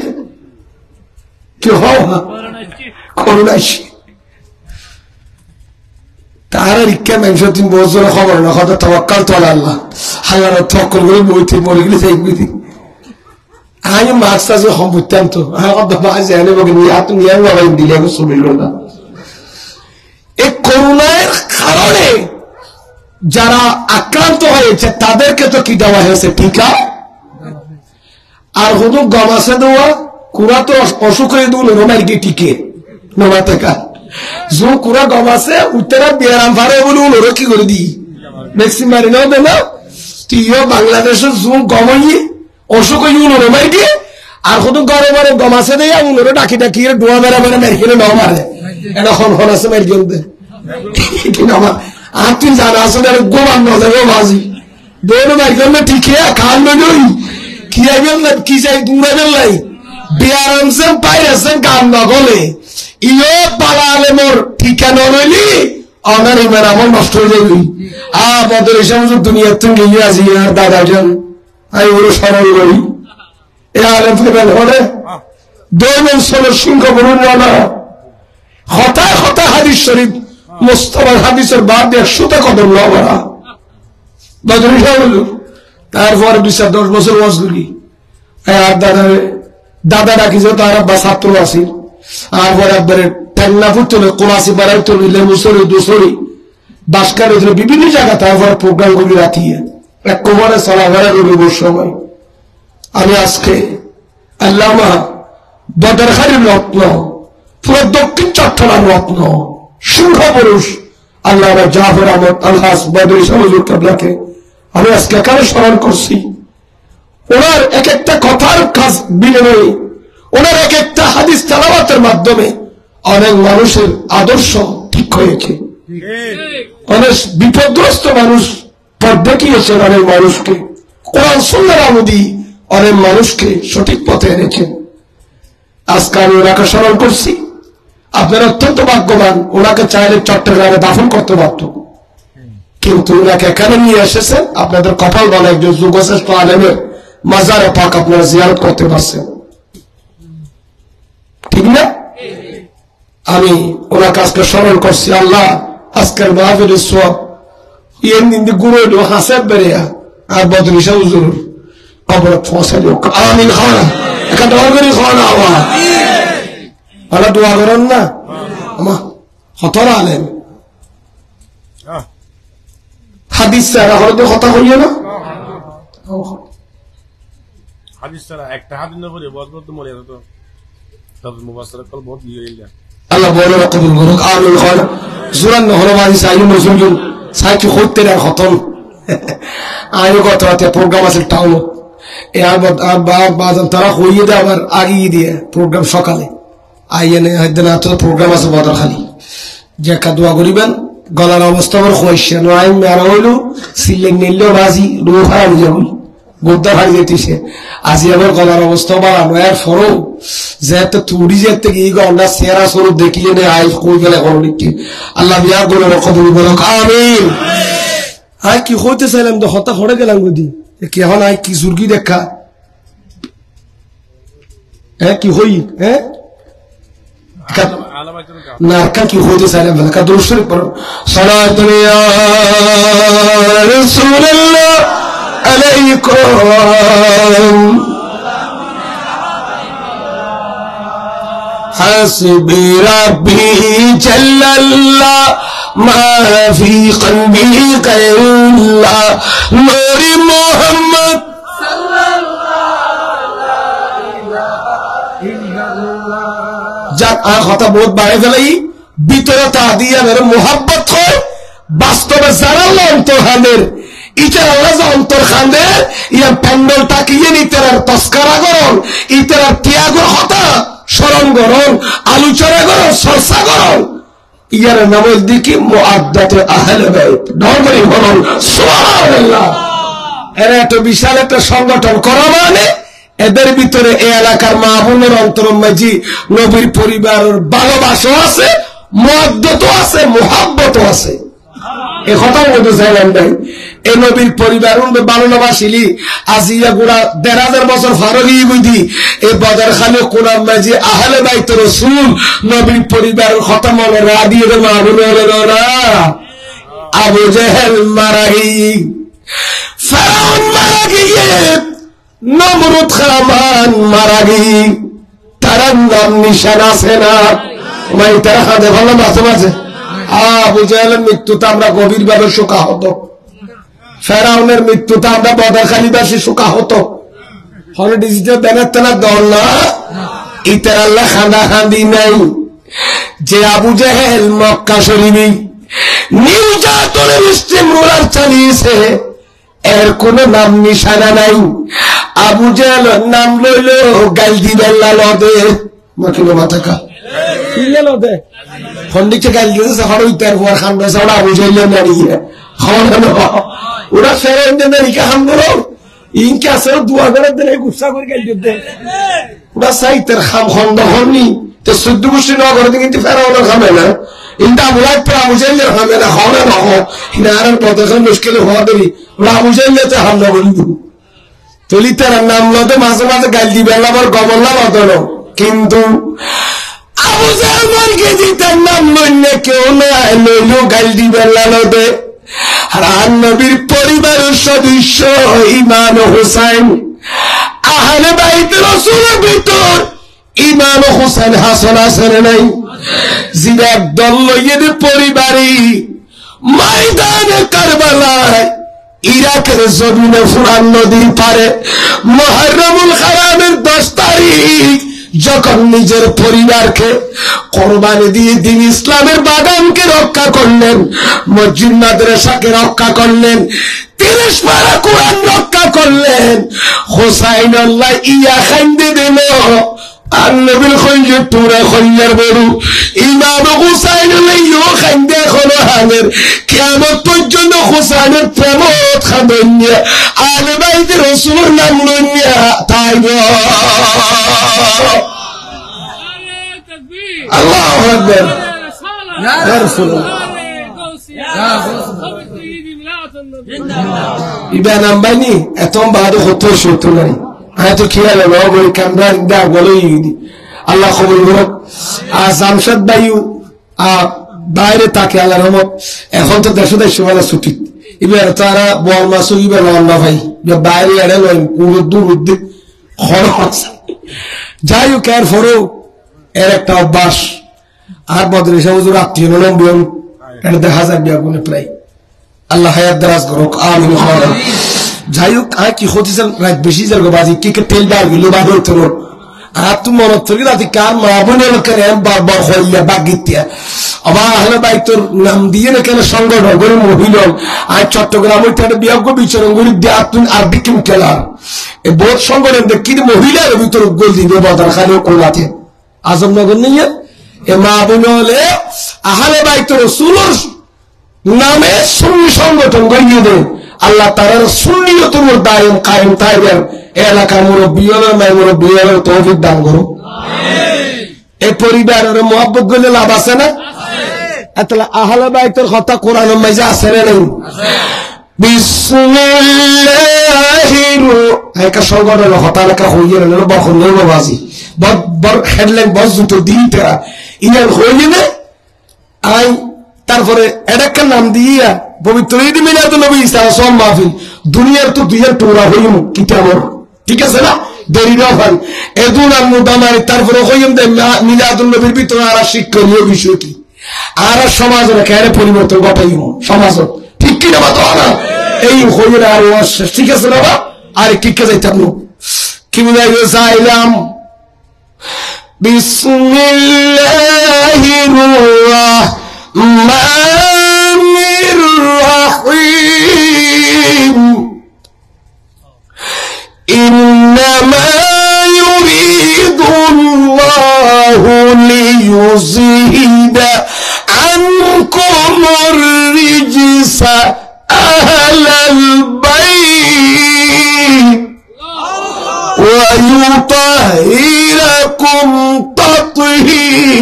Speaker 1: কি হওয়া করোনা এসে তার রিক্কা মানুষ 3 বছর খবর না কথা তাওয়াক্কাল তো আল্লাহ হায়ার তওয়াক্কুল করে বইতে মরে গেলে যাইবি আমি মাছ আছে সম্পত্তাম তো আমার বাজে এনে বকে নিয়ে হাত নিয়ে বাবা দিলে সুবিল না এই করোনার কারণে যারা আক্রান্ত হয়েছে তাদেরকে তো কি দেওয়া হয়েছে টিকা আর শুধু গম আছে দেওয়া কুড়া তো অসুখ হয়ে দেবো রোমার গিয়ে টিকে নোমা থেকে যে কুড়া গম আছে উত্তরা বিয়ারাম ফারে বলে ওরা কি করে দিই ভ্যাকসিন মারি নাও দে না তুইও বাংলাদেশের জু গমই অসুখ হয়ে রোমার গিয়ে আর শুধু গড়ে গড়ে গম আছে দেয় উনোরে ডাকি ডাকি ডোয়া মেরা মেরা মেরে নাও মারে এটা হন আছে মেরে গেলতে আমার আর তুই জানা আসলে গোমান নজরে বাজি দৌড়ে মারি করলে ঠিক খান নই কি আইবেন না কি চাই দূরে বেলাই বিয়ারামসে পাইরেছেন কাম না বলে ইয়ে পালালে মোর ঠিকানা নইলি আমার ইমান আমার নষ্ট হয়ে যাবি বদর এই সমস্ত দুনিয়ার থেকে গিয়ে আসি আর দাদা যান আমি ওর সরল করি এ আলেম ফেবেন হলে দৈনন্দিন ষোলোর সিংহ বলুন না হতায় হতায় হাদিস শরীফ মোস্তফার হাদিসের বাদ 100টা কদম লবরা বদর তারপর 10 বছর ওয়াজগুলি আর দাদা ডাকি যে তার আব্বা ছাত্র আসিল আর পরে একবারে টেন্না ফুটলে কোলাসি বাড়াই তুলি লেমুসরি দুসরি বাসকার বিভিন্ন জায়গা তারপর প্রোগ্রাম গুলি রাখিয়ে এক কোমরে চলাফেরা করবো সময় আমি আজকে আল্লামা বদরখারির রত্ন পুরো দক্ষিণ চট্টগ্রাম রত্ন সিংহ পুরুষ আল্লামা জাফর আহমদ আলহাস বদরি সহজুর কাবলাকে আমি আজকে এখানে স্মরণ করছি ওনার এক একটা কথার কাজ বিনিময়ে ওনার এক একটা হাদিস তেলাওয়াতের মাধ্যমে অনেক মানুষের আদর্শ ঠিক হয়েছে অনেক বিপদগ্রস্ত মানুষ পথ দেখিয়েছেন অনেক মানুষকে কোরআন সুন্নাহর আমদি অনেক মানুষকে সঠিক পথে এনেছেন আজকে আমি ওনাকে স্মরণ করছি আপনারা অত্যন্ত ভাগ্যবান ওনাকে চাইলে চট্টগ্রামে দাফন করতে পারত কিন্তু ওনাকে এখানে নিয়ে এসেছেন আপনাদের কপাল বলে একজন যুগশ্রেষ্ঠ আলেমের মাজারে পাক আপনারা জিয়ারত করতে পারছেন ঠিক না আমি ওনাকে আজকে স্মরণ করছি আল্লাহ আজকের মাহফিলের সওয়াব ইয়েন দিন গুরু হাসেব বেরিয়া আর বদরিশা হুজুর কবর পৌঁছালি আমিন খাওয়া একটা দোয়া করি খাওয়া না আওয়া ভালো দোয়া করেন না আমা হতরা আলেন হাদিস ছাড়া হয়তো কথা কইও না
Speaker 2: হাদিস ছাড়া একটা হাদিস না বলে বলবো তো মরে যেত তবে মুবাসসার কল বহুত লিয়ে গেল
Speaker 1: আল্লাহ বড় কবুল করুক আমিন খাওয়া জুরান হলো মাঝি সাইল মজুল সাইকি হতে আর খতম আমিও গত রাতে প্রোগ্রাম আছে টাউন তারা হইয়ে দেয় আবার আগিয়ে দিয়ে প্রোগ্রাম সকালে আইয়ে না তো প্রোগ্রাম আছে বদর খালি যে একটা দোয়া করিবেন গলার অবস্থা আমার হয়েছে নয় মেরা হইল সিলেন নিলেও রাজি রু হারা বুঝে হইল গোদ্দা হারিয়ে যেতেছে আজি আবার গলার অবস্থা বাড়ানো এর ফরো যে তুড়ি যেতে গিয়ে গন্ডা সেরা স্বরূপ দেখিয়ে নে আই কই গেলে করলিকে আল্লাহ বিয়া করে কবুল করুক আমিন। আই কি হইতে চাইলাম তো হতা হড়ে গেলাম গদি কি এখন আই কি জুরগি দেখা হ্যাঁ কি হই হ্যাঁ না কা কি হইতে চাইলাম কা দুরূদ শরীফ পড়ো সালাতু ইয়া রাসূলুল্লাহ আলাইকুম হাসবি রাব্বি জাল্লাল্লাহ মা ফি কলবি গায়রুল্লাহ নূরি মুহাম্মদ যাক আর কথা বহুত বাড়ে ফেলাই ভিতরে তা দিয়া মেরে মোহাব্বত হয় বাস্তবে যারা অন্তর খানের ইটার আল্লাহ যে অন্তর খানে ইয়া প্যান্ডল তাকিয়ে ইতার তস্কারা করন ইতার ত্যাগর কথা স্মরণ করন আলোচনা করন চর্চা করন ইয়ার নাম দিকে মুআদ্দাতে আহলে বাইত ধর্মী বলুন সুবহানাল্লাহ। এরা এত বিশাল একটা সংগঠন করা মানে এদের ভিতরে এই এলাকার মা বোনের অন্তর মাঝি নবীর পরিবারের ভালোবাসা আছে মুআদ্দাতও আছে মুহাব্বতও আছে এ কথা বলতে চাইলাম ভাই এই নবীর পরিবার ভালোবাসিলি আজিয়া গুড়া ১,৫০০ বছর ফারগি বুঝি এই বদর খালে কোরআন মাঝি আহলে বাইত রাসূল নবীর পরিবারের কথা মনে রাদিয়ে মা বোনের আবু জেহেল মারা গিয়ে ফেরাউন মারা গিয়ে নমরুদ খামান মারা গিয়ে তার নাম নিশান আছে না ভাই তারা হাতে ভালো মাঝে মাঝে আবু জেহেলের মৃত্যুতে আমরা গভীর ভাবে শোকাহত ফেরাউনের মৃত্যুতে আমরা বদরখালীবাসী শোকাহত হলে ডিজিটাল ব্যানার তেনার দল না ইতার আল্লাহ খান্দা খান্দি নাই যে আবু জেহেল মক্কা শরীফে নির্যাতনের স্টিম রোলার চালিয়েছে এর কোন নাম নিশানা নাই আবু জেহেল নাম লইল গালদি বেল্লা লদে মাকিলো মাথাকা লদে খন্ডিকে গাল দিয়েছে হরইতার পর খান বেসা ওরা আবু জেহেল নাড়িয়ে খাওয়ানো ওরা ফেরেন নারিকা খান করো ইনকে আছে দোয়া করে দিলে গুসা করে গাল দিতে ওরা সাইতের খাম খন্ড হননি তো ১৪ বছর নগর কিন্তু ফেরাউনের খামে না ইনটা আবুলাই পে আবু জেহেলের খামে না খাওয়া না হিনারের পথে মুশকিল হওয়া দেরি ওরা আবু জেহেলতে হামলা করি তলি তার নাম লতে মাঝে মাঝে গাল দিবে আবার গমল্লা বদল কিন্তু আবু জেহেল মরকে তার নাম লইলে কেউ না লইল গাল দিবে লতে আর নবীর পরিবারের সদস্য ইমাম হুসাইন আহলে বাইত রাসূলের ভিতর ইমাম হুসাইন হাসান হাসান নাই জিরা একদল লইয়ের পরিবারই ময়দানে কারবালায় ইরাকের জমিনে ফুরান নদীর পারে মুহররমুল হারামের 10 তারিখ যখন নিজের পরিবারকে কোরবানি দিয়ে দিন ইসলামের বাগানকে রক্ষা করলেন মসজিদ মাদ্রাসাকে রক্ষা করলেন 30 পারা কোরআন রক্ষা করলেন হুসাইন আল্লাহ ইয়া খাইন্দে দিল আর নবীর খঞ্জে তোরা খঞ্জার বড়ু ইমাম হুসাইন লইও খাইন্দে এখনো হানের কিয়ামত পর্যন্ত হুসাইনের প্রেমত খাবেন আহলে বাইত রাসূলের নাম লইয়া তাই আল্লাহু আকবার ইয়া রাসূলুল্লাহ ইবান আম্বানি এতম বাদ হতো সত্য নাই হয়তো খেয়াল নগরী কামরা দা বলেই আল্লাহ কবুল করুক আর জামশেদ ভাইও বাইরে তাকে আল্লাহ রহমত এখন তো 150 বেলা ছুটি এবার তারা বল মাস এবার আল্লাহ ভাই বাইরে এড়ে লয় দূর উদ্দিক খরচ যাই হোক এর ফরও এর একটা অভ্যাস আর বদরেশা হুজুর আত্মীয় নম্বর এটা দেখা যায় বিয়াগুনে প্রায় আল্লাহ হায়াত দারাজ করুক আমিন যাই হোক কি হতেছেন রাত বেশি যার বাজি কে তেল ডাল গেল বাদল তোর আর তুমি মনে করি রাতে কার মা বোনের কেন বারবার হইলে বাগিতিয়া আবার আহলে বাইতের নাম দিয়ে না কেন সংগঠন করে মহিলা আর চট্টগ্রাম ওইটা বিয়োগ্য বিচরণ করি দেয়াতুন আর বিকিম খেলার এই বোধ সংগঠন দেখি মহিলার ভিতর গোল দিবে বাজার খালি কোলাতে আজমনগর নিয়ে এ মা বোন হলে আহলে বাইতের রাসূলের নামে সুন্নি সংগঠন গড়িয়ে দেয় আল্লাহ তাআলার সুন্নিয়তের দায়ম কায়েম থাকবেন এলাকার মুরব্বী হলো মাই মুরব্বী হলো তৌফিক দান করো আমিন এই পরিবারের মহব্বত গলে লাভ আছে না এতলা আহলে বাইতের কথা কোরআনের মাঝে আছে না নেই আছে বিসমিল্লাহির একটা সংগঠনের কথা লেখা হইয়ে না বখন নেই বাবাজি বড় হেডলাইন বজুত দিটা ইনার হইলে না আই তারপরে একটা নাম দিয়া পবিত্র ঈদ মিলাদুন নবী সাল্লাল্লাহু মাহফিল দুনিয়ার তো দুইয়ের টোরা হইম কিতাবর ঠিক আছে না দেরি না হয় এদুন আর মুদামারি তারপরে হইম দে মিলাদুন নবীর ভিতরে আর শিক্ষণীয় বিষয় কি আর সমাজের কেন পরিবর্তন ঘটাইম সমাজ ঠিক কি না বাতো না এই হইলে আর ঠিক আছে না বা আর কি কে যাইতাম কি বুঝাই যাইলাম বিসমিল্লাহির রাহমানির রাহিম ইন্নামা ইউরিদুল্লাহু লিইয়ুযহিবা আনকুমুর রিজসা আহলাল বাইত ওয়া ইউতাহিরাকুম তাতহীরা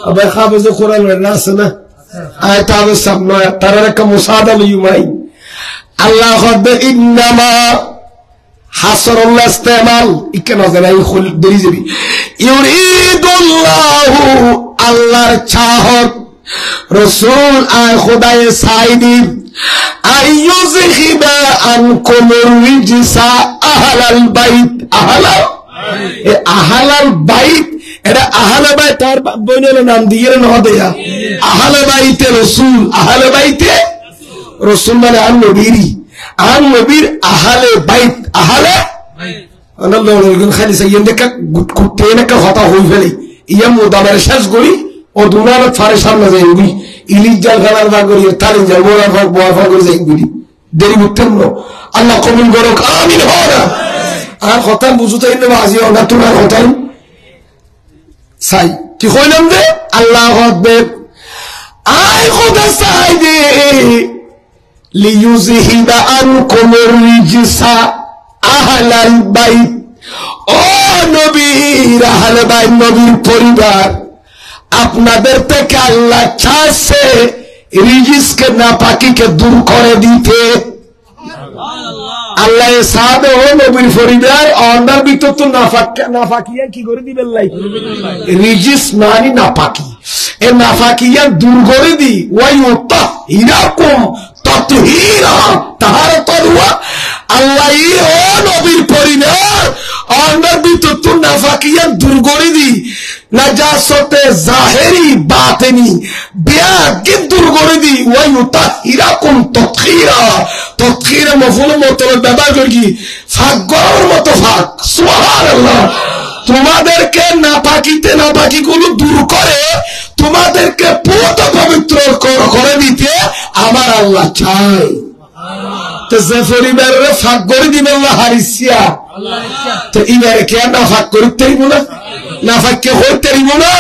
Speaker 1: আবার হাফেজ কোরআন এর নাস না আয়াত হবে সামনে তার একটা মুসাদা লিউমাই আল্লাহ খদ ইন্নামা হাসরুল্লাহ ইস্তেমাল ইকেনা জানাই খুল দেরি যাবি ইউরিদুল্লাহু আল্লাহর চাহত রাসূল আয় খোদায়ে সাইদি আইয়ুযহিবা আনকুমুর রিজসা আহলাল বাইত আহলাল বাইত এটা আহলে বাইত তার বইনের নাম দিয়ে না দেয়া আহলে বাইতে রাসূল আহলে বাইতে রাসূল মানে আন নবীর আহলে বাইত আহলে বাইত আল্লাহ ওগুন খালি সাইয়েন দেখা গুটকুটে না কথা হই ফেলে ইয়া মুদামের শেষ গরি ও দুনার ফারে সামনে যাইবি ইলিশ জাল খানার না করি তারিন জাল মোরা ভাগ বয়া ভাগ করে যাইবি দেরি মুত্তেন না আল্লাহ কবুল করুক আমিন হওয়া আর কথা বুঝুতাই না বাজি ওনা তোমার কথাই সাই কি কইলাম দে আল্লাহ আকবার আয় খোদা সাই দে লিইয়ুযহিবা আনকুমুর রিজসা আহলাল বাইত ও নবীর আহলে বাইত নবীর পরিবার আপনাদের থেকে আল্লাহ চাইছে রিজিসকে নাপাকিকে দূর করে দিতে আল্লাহ সাহাবে ও নবীর পরিবার অন্ডার ভিতর তো নাফাকিয়া কি করে দিবেন লাই রিজিস মানে নাপাকি এ নাফাকিয়া দূর করে দি ওয়াইউতা ইরাকুম তাতহীরা তাহারাতুন আল্লাহ ও নবীর পরিবার অন্ডার ভিতর তো নাফাকিয়া দূর করে দি নাজাসতে জাহেরি বাতেনি বিয়াকে দূর করে দি ওয়াইউতাহিরাকুম তাতহীরা তাতহীরা মফউল মুতলাক ব্যবহার করি ফাক গরর মতো ফাক সুবহানাল্লাহ তোমাদেরকে নাপাকিগুলো দূর করে তোমাদেরকে পবিত্র করে দিতে আমার আল্লাহ চায় তো যে পরিবারের ফাক করে দিবেন না হারিসিয়া তো ইবারে কে না ফাক করতে হইব না না ফাককে হইতে হইব না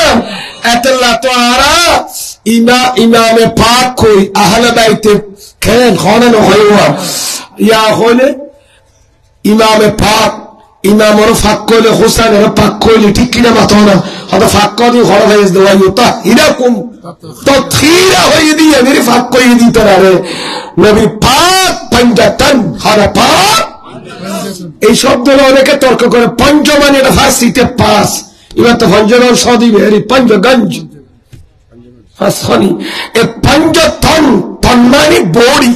Speaker 1: এতলা তো আরা ইমামে পাক কই আহলে বাইতে খেন খনন হইবা ইয়া হলে ইমামে পাক ইমামর ফাক কইলে হোসেনের পাক কইলে ঠিক কিনা মাথা না হয়তো ফাক করি ঘর হয়ে দেওয়া ইউতা ইরাকুম তাতহীরা হয়ে দিয়ে মেরে ফাক কই দিতে রে নবী পাক পঞ্জাতন হরে পাক এই শব্দটা অনেকে তর্ক করে পঞ্চমান এটা ফার্সিতে পাস এবার তো পঞ্চগণ সদি বেরি পঞ্চগঞ্জ ফাসখনি এ পঞ্চতন তন্মানি বড়ি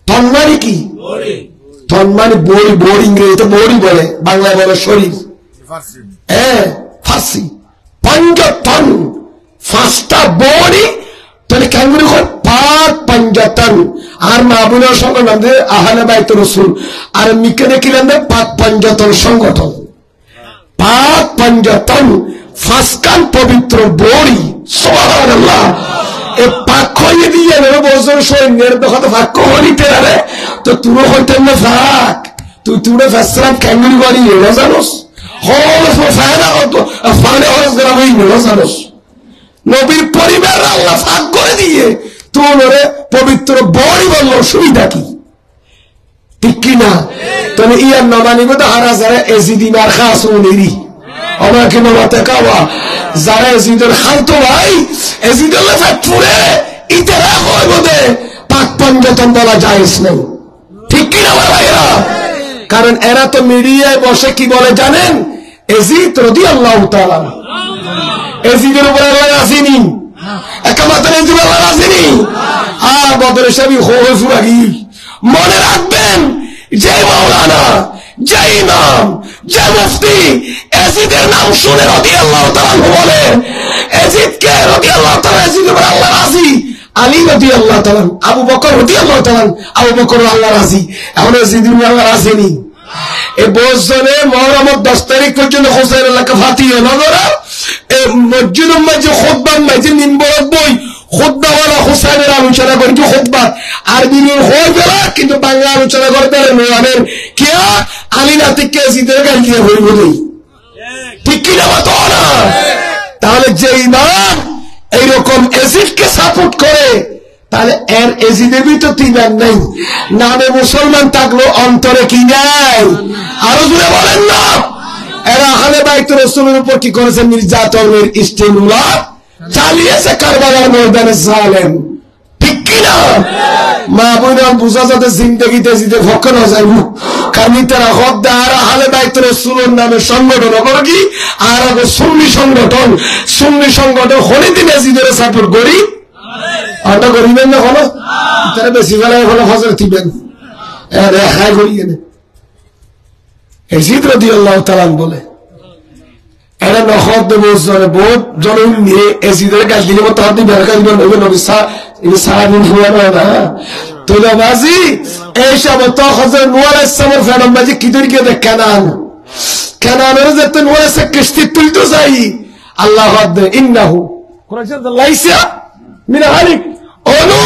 Speaker 1: তন্মানি কি তন্মানি বড়ি বড়ি ইংরেজিতে বড়ি বলে বাংলায় বলে শরীর হ্যাঁ ফার্সি পঞ্চতন পাঁচটা বড়ি তাহলে কেমন পাক পাঞ্জাতন আর মাহবুবের সংগঠন আহলে বাইত রাসূল আর মিকে দেখিলেন পাক পাঞ্জাতন সংগঠন পাক পাঞ্জাতন ফাসকান পবিত্র বড়ি সুবহানাল্লাহ এ পাক হইয়ে দিয়ে বছর সৈন্যের দেখো ফাঁক হইতে রে তো তুরো হইতেন না ফাঁক তুই তুড়ে ফেসলাম কেমনি বাড়ি এলো জানোস হল ফায়দা হতো ফানে হরস গ্রামে এলো জানোস নবীর পরিবার আল্লাহ ফাঁক করে দিয়ে তোর পবিত্র বড়ি বলল সুবিধা কি ঠিক কিনা তুমি ইয়ার নমানিব তো হারা যারা এজিদি মার খাস উনিরি আমাকে নমাতে কাওয়া যারা এজিদের খালতো ভাই এজিদের পুরে ইতেরা হয় বোধে পাক পঞ্জতন বলা জায়েজ নেই ঠিক কিনা আমার ভাইরা কারণ এরা তো মিডিয়ায় বসে কি বলে জানেন এজিদ রাদিয়াল্লাহু তাআলা এজিদের উপর আল্লাহ আসেনি একমাত্র এজিদ আল্লাহ আসেনি আর বদরের সবই হয়ে ফুরাগি মনে রাখবেন যে মাওলানা যে ইমাম যে মুফতি এজিদের নাম শুনে রাদিয়াল্লাহু তাআলা বলে এজিদকে রাদিয়াল্লাহু তাআলা এজিদের উপর আল্লাহ রাজি আলী রাদিয়াল্লাহু তাআলা আবু বকর রাদিয়াল্লাহু তাআলা আবু বকর আল্লাহ রাজি এখন এজিদের উপর আল্লাহ রাজিনি এই বছরে মুহররমের 10 তারিখ পর্যন্ত হোসেন এলাকা ফাতিয়ে নগরা এই মসজিদের মধ্যে খুতবা মাঝে মিম্বর বই খুতবাওয়ালা হোসেনের আলোচনা করে কি খুতবা আরবি হয়ে গেল কিন্তু বাংলা আলোচনা করতে মেয়ানের কে আলী নাতিকে এজিদের গালিয়ে হইব দেই ঠিক কি না তো না তাহলে যে ইমাম এইরকম এজিদকে সাপোর্ট করে তাহলে এর এজিদের ভিতর তিনবার নেই নামে মুসলমান থাকলো অন্তরে কি নাই আরো জুড়ে বলেন না এরা আহলে বাইত রাসূলের উপর কি করেছে নির্যাতনের ইস্তেমুলা চালিয়েছে কারবালার ময়দানে জালেম ঠিক কিনা মা বোনেরা বুঝা যাতে জিন্দেগিতে জিতে ভক্ত না যাইব কারণ তারা হকদার আহলে বাইত রাসূলের নামে সংগঠন করে কি আর সুন্নি সংগঠন হলে দিন এজিদের সাপোর্ট করি আটা করিবেন না হলো তারা বেশি বেলায় হলো হজর থিবেন রেখায় করিয়ে নে এজিদ রাদিয়াল্লাহু তাআলা বলে এরা নখদ দেব বহুত জনম নিয়ে এজিদের গাছ দিলে মতো হাতে বেরকা দিবেন নবী নবী সারাদিন হওয়া না তো বাজি এই সব তো হযরত নূহ আলাইহিস সালামের ফেরমাজি কিদর গিয়ে দেখ কানানের যেতে নূহ আলাইহিস কিস্তি তুলতে যাই আল্লাহ হাদ ইন্নাহু কোরআন লাইসা মিনা হালিক অনু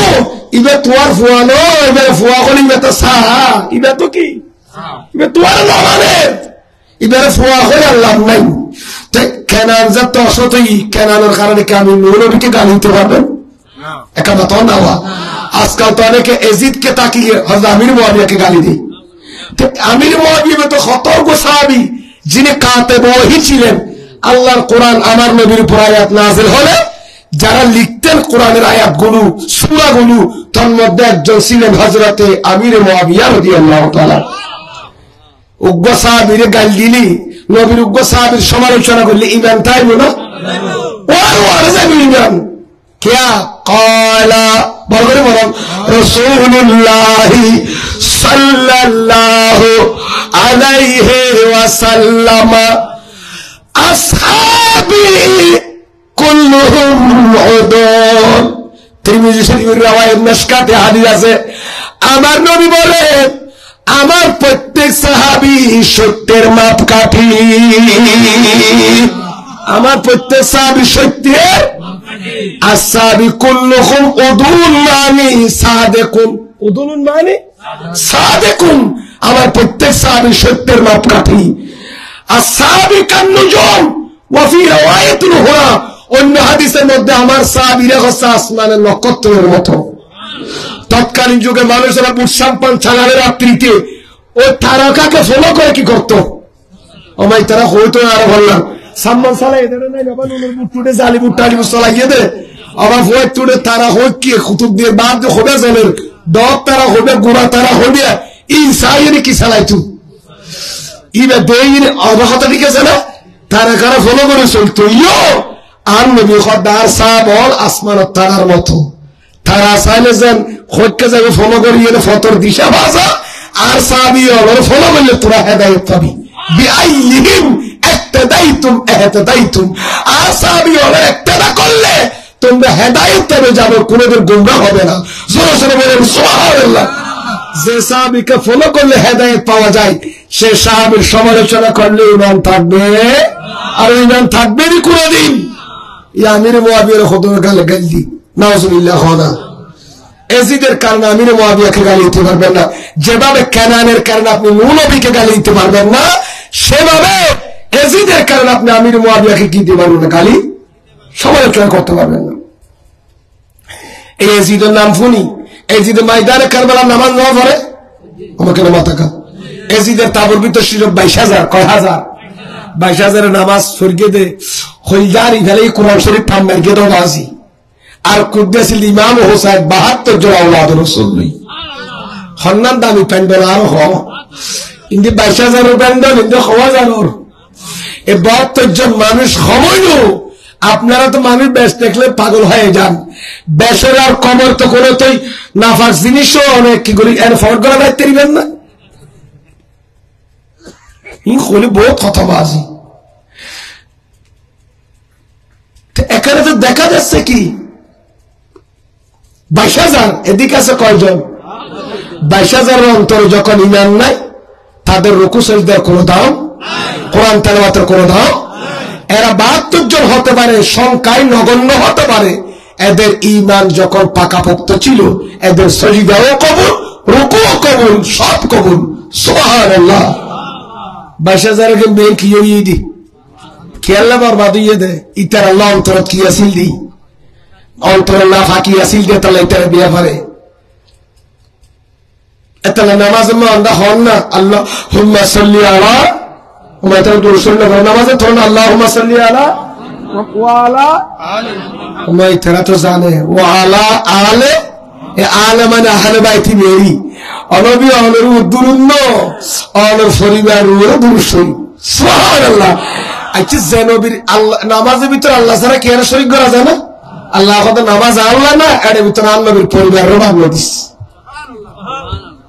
Speaker 1: ইবে তোয়ার ফুয়ানো ইবে ফুয়া কলি মেতা সাহা ইবে তো কি ইবে তোয়ার না মানে ইবে ফুয়া কলি আল্লাহ নাই তে কানান যত অসতই কানানের কারণে কি আমি নূহ নবীকে গালি দিতে পারবেন না একাদা তো না আজকাল তো অনেকে এজিদকে তাকিয়ে হযরত আমির মুয়াবিয়াকে গালি দেয় তো আমির মুয়াবিয়া তো খতর্ক সাহাবী যিনি কাতেব ওহী ছিলেন আল্লাহর কোরআন আমার নবীর উপর আয়াত নাযিল হলে যারা লিখতেন কোরআনের আয়াতগুলো সূরাগুলো তার মধ্যে একজন ছিলেন হযরতে আমির মুয়াবিয়া রাদিয়াল্লাহু তাআলা উগ্র সাহাবীরে গাল দিলি নবীর উগ্র সাহাবীর সমালোচনা করলে ঈমান তাইব না ওয়ার যাবে ঈমান কিয়া ক্বালা বলরে বলেন রাসূলুল্লাহ সাল্লাল্লাহু আলাইহি ওয়াসাল্লাম আসহাবী কুল্লুহুম উদুল তিরমিজি শরীফের riwayat মিশকাতে হাদিস আছে আমার নবী বলেন আমার প্রত্যেক সাহাবী সত্যের মাপকাঠি আমার প্রত্যেক সাহাবী সত্যের আসহাবী কুল্লুহুম উদুল মানে সাদিকুন উদুল মানে সাদিকুন আমার প্রত্যেক সাহাবী সত্যের মাপকাঠি আসহাবী কান্নুজুম ওয়া ফি riwayatin উখরা অন্য হাদিসের মধ্যে আমার সাহাবীরা হচ্ছে আসমানের নক্ষত্রের মতো তৎকালীন যুগে মানুষেরা বুটসাম্পান ছাগলের রাত্রিতে ওই তারকাকে ফলো করে কি করতো আমাই তারা হইতো আর বললাম সাম্মান সালা এদের নাই বাবা নুনের বুটুটে জালি বুটটালি চালাইয়ে দে আবার হই তুড়ে তারা হই কি কুতুব দিয়ে বাদ হবে জলের ডক তারা হবে গোড়া তারা হবে ইনসাইয়ের কি চালাইতু ইবে দেইর অবহতা ঠিক আছে না তারা কারা ফলো করে চলতো ইয়ো আর নবী খোদার সাহাবল আসমানত তারার মতো তারা চাইলে যেন খোঁজকে যাবে ফলো করিয়ে ফতর দিশা বাজা আর সাহাবী হলো ফলো করলে তোরা হেদায়েত পাবি বিআইহিম ইক্তাদাইতুম ইহতাদাইতুম আর সাহাবী হলো ইক্তাদা করলে তোমরা হেদায়েত তবে যাবে, কোনোদিন গুমরাহ হবে না। জোরে জোরে বলেন সুবহানাল্লাহ। যে সাহাবীকে ফলো করলে হেদায়েত পাওয়া যায়, সে সাহাবীর সমালোচনা করলে ঈমান থাকবে, আর ঈমান থাকবে না কোনোদিন। ইয়া আমির মুআবিয়ার খুদুর গালে গালি নাউজুবিল্লাহ হনা। এজিদের কারণে আমির মুআবিয়াকে গালি দিতে পারবেন না, যেভাবে কেনানের কারণে আপনি নূহ নবীকে গালি দিতে পারবেন না, সেভাবে এজিদের কারণে আপনি আমির মুআবিয়াকে কি দিতে পারবেন না, গালি সমালোচনা করতে পারবেন না। এই এজিদের নাম শুনি, এজিদ ময়দানে কারবালার নামাজ না পড়ে আমাকে মাথা কা। এজিদের তাবুর ভিতর ছিল 22,000, কয় হাজার, 22,000 নামাজ সরিয়ে দে হইজারি ফেলে কোরআন শরীফ থাম মেরকে দাও বাজি। আর কুদ্দাসিল ইমাম হোসেন 72 জন আওলাদ রাসূল নেই হন্নান দামি প্যান্ডেল আর হ ইন্দি 22,000 প্যান্ডেল ইন্দি হওয়া জানোর এ 72 জন মানুষ হইল। আপনারা তো মানুষ বেশ দেখলে পাগল হয়ে যান। বেশের আর কমর তো কোনো তুই নাফাক জিনিসও অনেক কি করি এর ফট করা দায়িত্ব দিবেন না। হলে বহুত কথা বাজি। এখানে তো দেখা যাচ্ছে কি 22,000, এদিকে আছে কয়জন, 22,000 অন্তরে যখন ঈমান নাই, তাদের রুকু সিজদার কোনো দাম, কোরআন তেলাওয়াতের কোনো দাম। এরা 72 জন হতে পারে, সংখ্যায় নগণ্য হতে পারে, এদের ঈমান যখন পাকাপোক্ত ছিল, এদের সিজদাও কবুল, রুকুও কবুল, সব কবুল। সুবহানাল্লাহ। 22,000 কে মেয়ে কি হইয়ে দি কি আল্লাহ বরবাদ হইয়ে দে। ইতার আল্লাহ অন্তর কি আসিল দি, অন্তর আল্লাহ ফাঁকি আসিল দিয়ে তাহলে ইতার বিয়া পারে। তাহলে নামাজ আমরা হন না আল্লাহ হুম্মা সাল্লি আলা নামাজে ধরুন আল্লাহ হুম্মা সাল্লি আলা ওয়ালা আলে। তারা তো জানে ওয়ালা আলে, আলে মানে আহলে বাইতি মেরি অনবী অনর উদ্দুরুন্ন অনর পরিবার দুরুসই। সুবহানাল্লাহ। আচ্ছা যে নবীর আল্লাহ নামাজের ভিতরে আল্লাহ ছাড়া কি আর শরীক করা যায় না? আল্লাহ কথা নামাজ আল্লাহ না, এর ভিতরে আল্লাহ নবীর পরিবারের ভাবনা দিস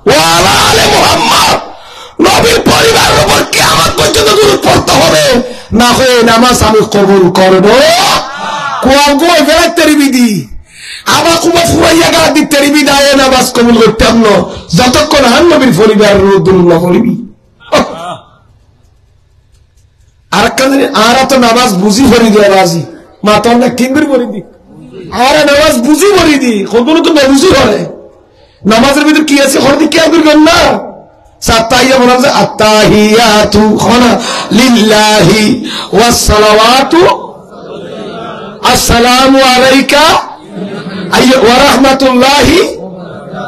Speaker 1: ওয়ালা আলে মুহাম্মদ, নবীর পরিবারের উপর কিয়ামত পর্যন্ত দুরূদ পড়তে হবে, না হয় নামাজ আমি কবুল করব। কোয়া গোয় ফেরাতের বিধি আবার কুমা ফুরাইয়া গা দিতে বিদায় নামাজ কবুল করতাম না যতক্ষণ আন নবীর পরিবারের দুরূদ না পড়বি। আর কানে আর তো নামাজ বুঝি পড়ি দিয়া রাজি মা তো না কিনবির পড়ি দি, আর নামাজ বুঝি পড়ি দি কখনো তো বুঝি করে। নামাজের ভিতর কি আছে হরদি কি করবেন না, সাতাইয়া বলা যায় আত্তাহিয়াতু খানা লিল্লাহি ওয়াস সালাওয়াতু আসসালামু আলাইকা ওয়া রাহমাতুল্লাহি,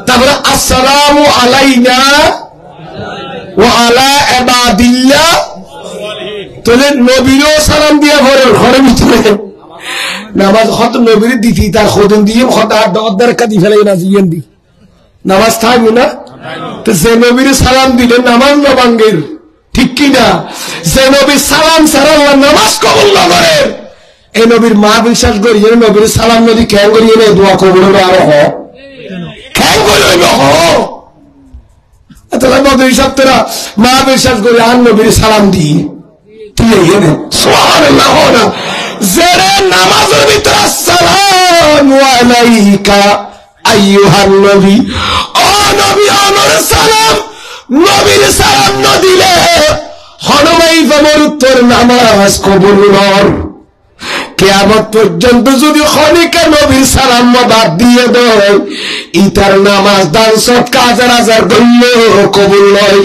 Speaker 1: তারপরে আসসালামু আলাইনা ওয়া আলা ইবাদিল্লাহ। তাহলে নবীরও সালাম দিয়া ঘরের ভিতরে নামাজ হত নবীর দিতি তার খোদন দিয়ে হত আর দর কাদি ফেলে না জিয়েন দি নামাজ থাকবে না। তো যে নবীর সালাম দিলে নামাজ না ভাঙ্গের, ঠিক কিনা? যে নবীর সালাম ছাড়া নামাজ কবুল না করে, এই নবীর মা বিশ্বাস করি নবীর সালাম নদী খেয়াল করিয়ে নেই দোয়া কবুল হবে আরো খেয়াল করিব তাহলে নবীর হিসাব তোরা মা বিশ্বাস করি আর নবীর সালাম দিই নামাজের ভিতরে আসসালামু আলাইকা আইয়ুহান নবী, ও নবী আমার সালাম, নবীর সালাম না দিলে হনমাই বাবার উত্তর নামাজ কবুল নয়। কিয়ামত পর্যন্ত যদি খনিকা নবীর সালাম বাদ দিয়ে দেয়, ইতার নামাজ দান সদকা হাজার হাজার গণ্য কবুল নয়।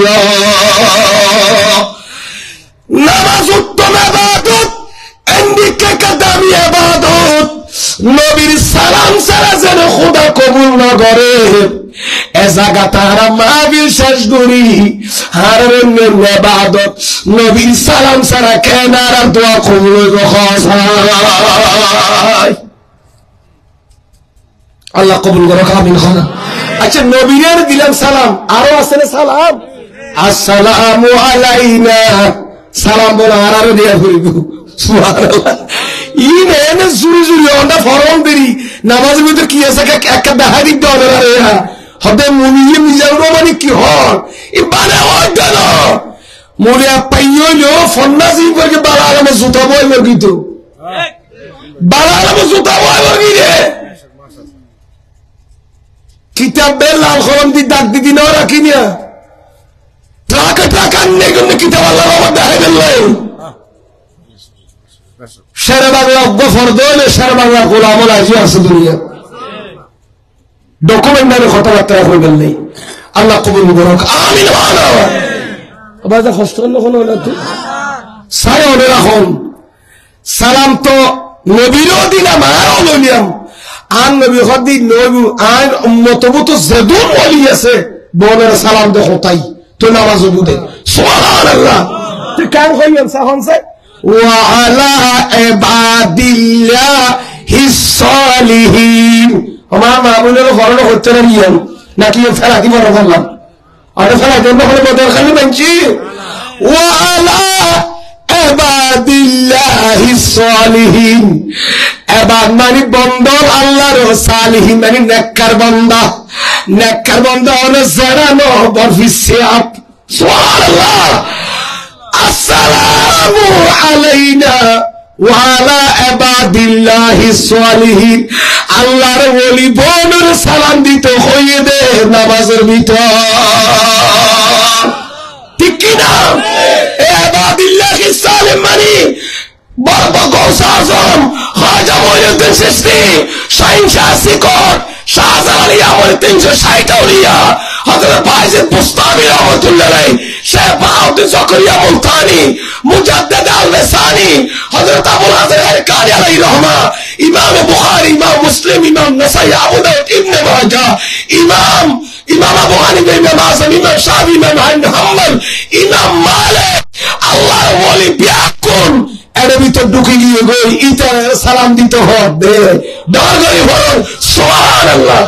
Speaker 1: নামাজ উত্তম ইবাদত, এন্ডিকে দামি ইবাদত। নবীর সালাম ছাড়া যেন খোদা কবুল না করে, এ জায়গা তারা মা বিশ্বাস করি হারের ইবাদত নবীর সালাম ছাড়া কেন আর দোয়া কবুল হয়? আল্লাহ কবুল করো, আমিন। আচ্ছা নবীর দিলাম সালাম, আরো আছে না সালাম, আসসালামু আলাইনা, সালাম বলে আর দিয়া করিব। সুবহানাল্লাহ। ই নেনে জুরি জুরি ওটা ফরম দেরি নামাজের ভিতর কি আছে একটা বেহাদিক দেওয়া রে হবে মুমিয়ে মিজাউর মানে কি হয় ই বানে হয় কেন মরিয়া পাইলো ফন্নাসি করে বালা আরামে জুতা বই মগিত বালালাম জুতা বই রে কিতাব বের লাল কলম দি দাগ দিদি না রাখি না ট্রাকে ট্রাক আনলে কিন্তু কিতাব আল্লাহ রহমত দেখাই দিল্লাই শেরে বাংলা অজ্ঞ ফর্দ হলে শেরে বাংলা গোলাম আজি আছে দুনিয়া ডকুমেন্ট নামে কথাবার্তা হইবেন নেই আল্লাহ কবুল করুক আমিন আবার কষ্ট হলো কোনো সাই অনে রাখুন সালাম তো নবীরও দিলাম আরও লইলাম আন নবী হদি নবী আন উম্মতবুত জেদুন ওলি আছে বোনের সালাম দেখো তাই তো নামাজ বুদে সুবহানাল্লাহ তুই কাম হইয়াম সাহনসে ওয়া আলা ইবাদিল্লাহিস সালিহিন আমার মামুনের ফরণ হচ্ছে না নিয়ম নাকি ফেলাতি বড় বললাম আরে ফেলাতি বড় বদল খালি বানছি ওয়া আলা ইবাদিল্লাহিস সালিহিন এবার মানে বন্দর আল্লাহর সালিহিন মানে নেককার বান্দা হলো জানানো বরফিসিয়াত সুবহানাল্লাহ আসসালামু আলাইনা ওয়া আলা ইবাদিল্লাহিস সালিহিন আল্লাহর ওলি বোনের সালাম দিতে হইয়ে দে নামাজের ভিতর ঠিক কি না ইবাদিল্লাহিস সালিহিন মানে বাবা গৌসে আজম খাজা মঈনুদ্দিন চিশতি শাহিন শাহ সিকর শাহজালালি আমার 360 আউলিয়া হযরত বাইজিদ বুস্তামি রাহমাতুল্লাহ আলাইহি শেখ বাহাউদ্দিন জকরিয়া মুলতানি মুজাদ্দিদ আল-লিসানি হযরত আবুল হাসান আল-কানি আলাইহি রহমা ইমাম বুখারী ইমাম মুসলিম ইমাম নাসাই আবু দাউদ ইবনে মাজাহ ইমাম আবু হানিফা ইমাম আযম ইমাম শাফি ইমাম হাম্বল ইমাম মালিক আল্লাহর ওলি বিয়াকুন এর ভিতর ঢুকে গিয়ে গই ইটা সালাম দিতে হবে ডর করে সুবহানাল্লাহ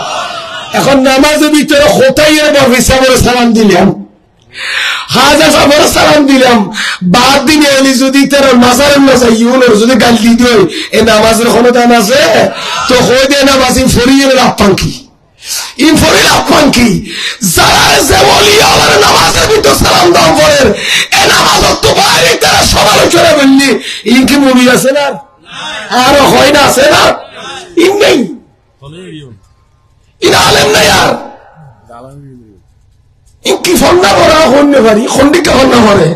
Speaker 1: এখন নামাজের ভিতরে হোতাইয়ের বরফিসাবের সালাম দিলাম হাজা সাহেবের সালাম দিলাম বাদ দিনে এলি যদি তার মাজারের মাঝে ইউনের যদি গাল দি দিই এই নামাজের ক্ষমতা আছে তো হয়ে দেয় নামাজ ফরিয়ে আপাঙ্কি ইনফরিল আপাঙ্কি যারা যে ওলি আল্লাহর নামাজের ভিতর সালাম দাও করেন এ নামাজ তো বাইরে তারা সমালোচনা বললি ইনকি মুভি আছে না আর হয় না আছে না ইন নেই ইন আলেম না यार ইনকি ফন্না বড় হন্নে পারি খন্ডিকা হন্না পারে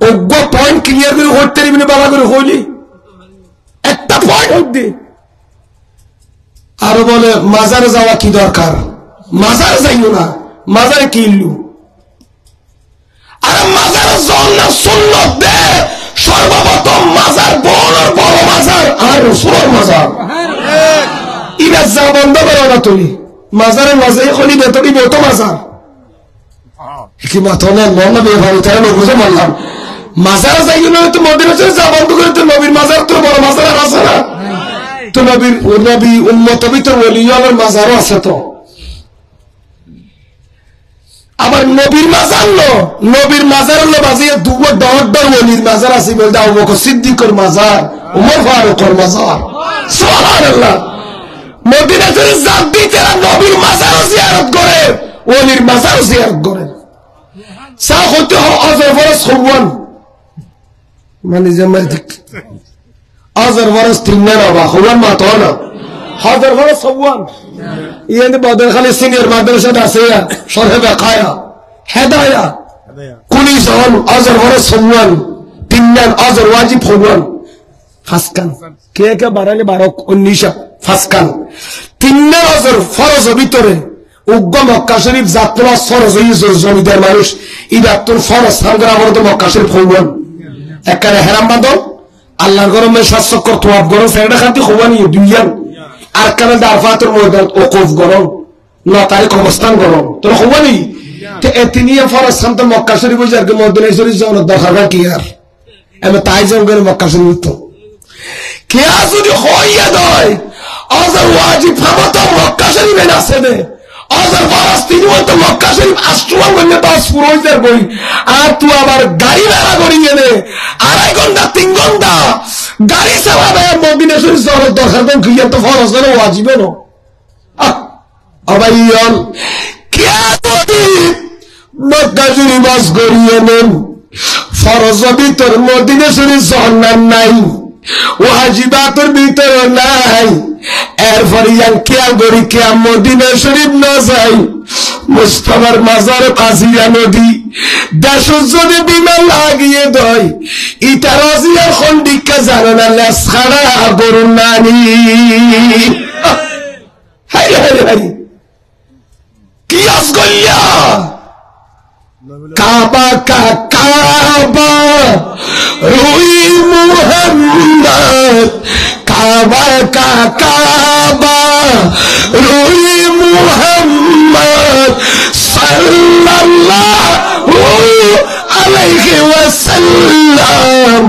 Speaker 1: অজ্ঞ পয়েন্ট ক্লিয়ার করে হইতে দিবি বাবা করে হইলি একটা পয়েন্ট হইতে আর বলে মাজারে যাওয়া কি দরকার মাজারে যাইও না মাজারে কি ইল্লু আর মাজারে যাও না সুন্নাত দে সর্বপ্রথম মাজার বড় মাজার আর রসুলের মাজার ইনা যা বন্ধ করো না তুমি মাজারের মাঝে খনি বেতনি বেতো মাজার কি মাতনা মন বে ভালো তাই না বুঝে মানলাম মাজারে যাইও না তো মদিনা চলে যা বন্ধ করে তো নবীর মাজার তো বড় মাজার আছে না তো নবী উম্মত ভিতর ওলিয়ার মাজারও আছে তো আবার নবীর মাজার নবীর মাজার হলো বাজিয়ে দুটো দর ওলির মাজার আছে বলতে আবু বকর সিদ্দিকের মাজার উমর ফারুকের মাজার সুবহানাল্লাহ মদিনা শরীফ যাবি তারা নবীর মাজারও জিয়ারত করে ওলির মাজারও জিয়ারত করে সা হতে আজর ফরজ খুবন মানে জামাই ঠিক আজর ফরজ তিননা বা খুবন মা তো না হাজার ফরজ খুবন ইয়ানি বদর খালি সিনিয়র মাদ্রাসা আছে শরহে বাকায়া হেদায়া কুলি সওয়াল আজর ফরজ খুবন তিননা আজর ওয়াজিব খুবন ফাসকান কে কে বারালে 12 19 ফাসকান তিননা আজর ফরজ ভিতরে উগ্র মক্কা শরীফ যাত্রা ফরজ হইছে জমিদার মানুষ ইবাদতুল ফরজ সামগ্রা বড় মক্কা শরীফ খুবন একবারে হেরাম বাঁধো আল্লাহর গরমে শাসকর তোয়াব গরম ফেরডা খাতি খুবনি দুইয়ান আর কানে দাফাতুল ময়দান ওকুফ গরম 9 তারিখ অবস্থান গরম তো খুবনি তে এতিনিয়া ফরজ সামতে মক্কা শরীফ যার কে মদিনা শরীফ যাওয়ার দরকার কি আর আমি তাই যাও করে মক্কা শরীফ তো কে যদি হইয়া দয় আজর ওয়াজিব ফামাত মক্কা শরীফে আছে দে আজর ফালাস্তিনি মত মক্কা শরীফ আশ্রম বলে পাস পুরোইদের বই আর তুই আবার গাড়ি ভাড়া করিয়ে দে 2.5 ঘন্টা 3 ঘন্টা গাড়ি চালাবে মদিনা শরীফ যাওয়ার দরকার কোন কি তো ফরজ না ওয়াজিব না আবাইয়াল কে যদি মক্কা শরীফ বাস করিয়ে নেন ফরজ ভিতর মদিনা শরীফ জান্নাত নাই ওয়াজিবাতের ভিতরে নাই। এরপরে কেয়া গড়ি কেয়া মদিনা শরীফ না যাই, মুস্তাফার মাজার আজিয়া নদী দেশ যদি বিমান লাগিয়ে দেয়, ইটা রাজিয়ার খন্ডিকা জানে না লেস খাড়া গরুর নানি। হাই হাই হাই কি আসগলিয়া কাবা কা কাবা রুই মুহাম্মদ, কাবা কা কাবা রুই মুহাম্মদ সাল্লাল্লাহু আলাইহি ওয়াসাল্লাম।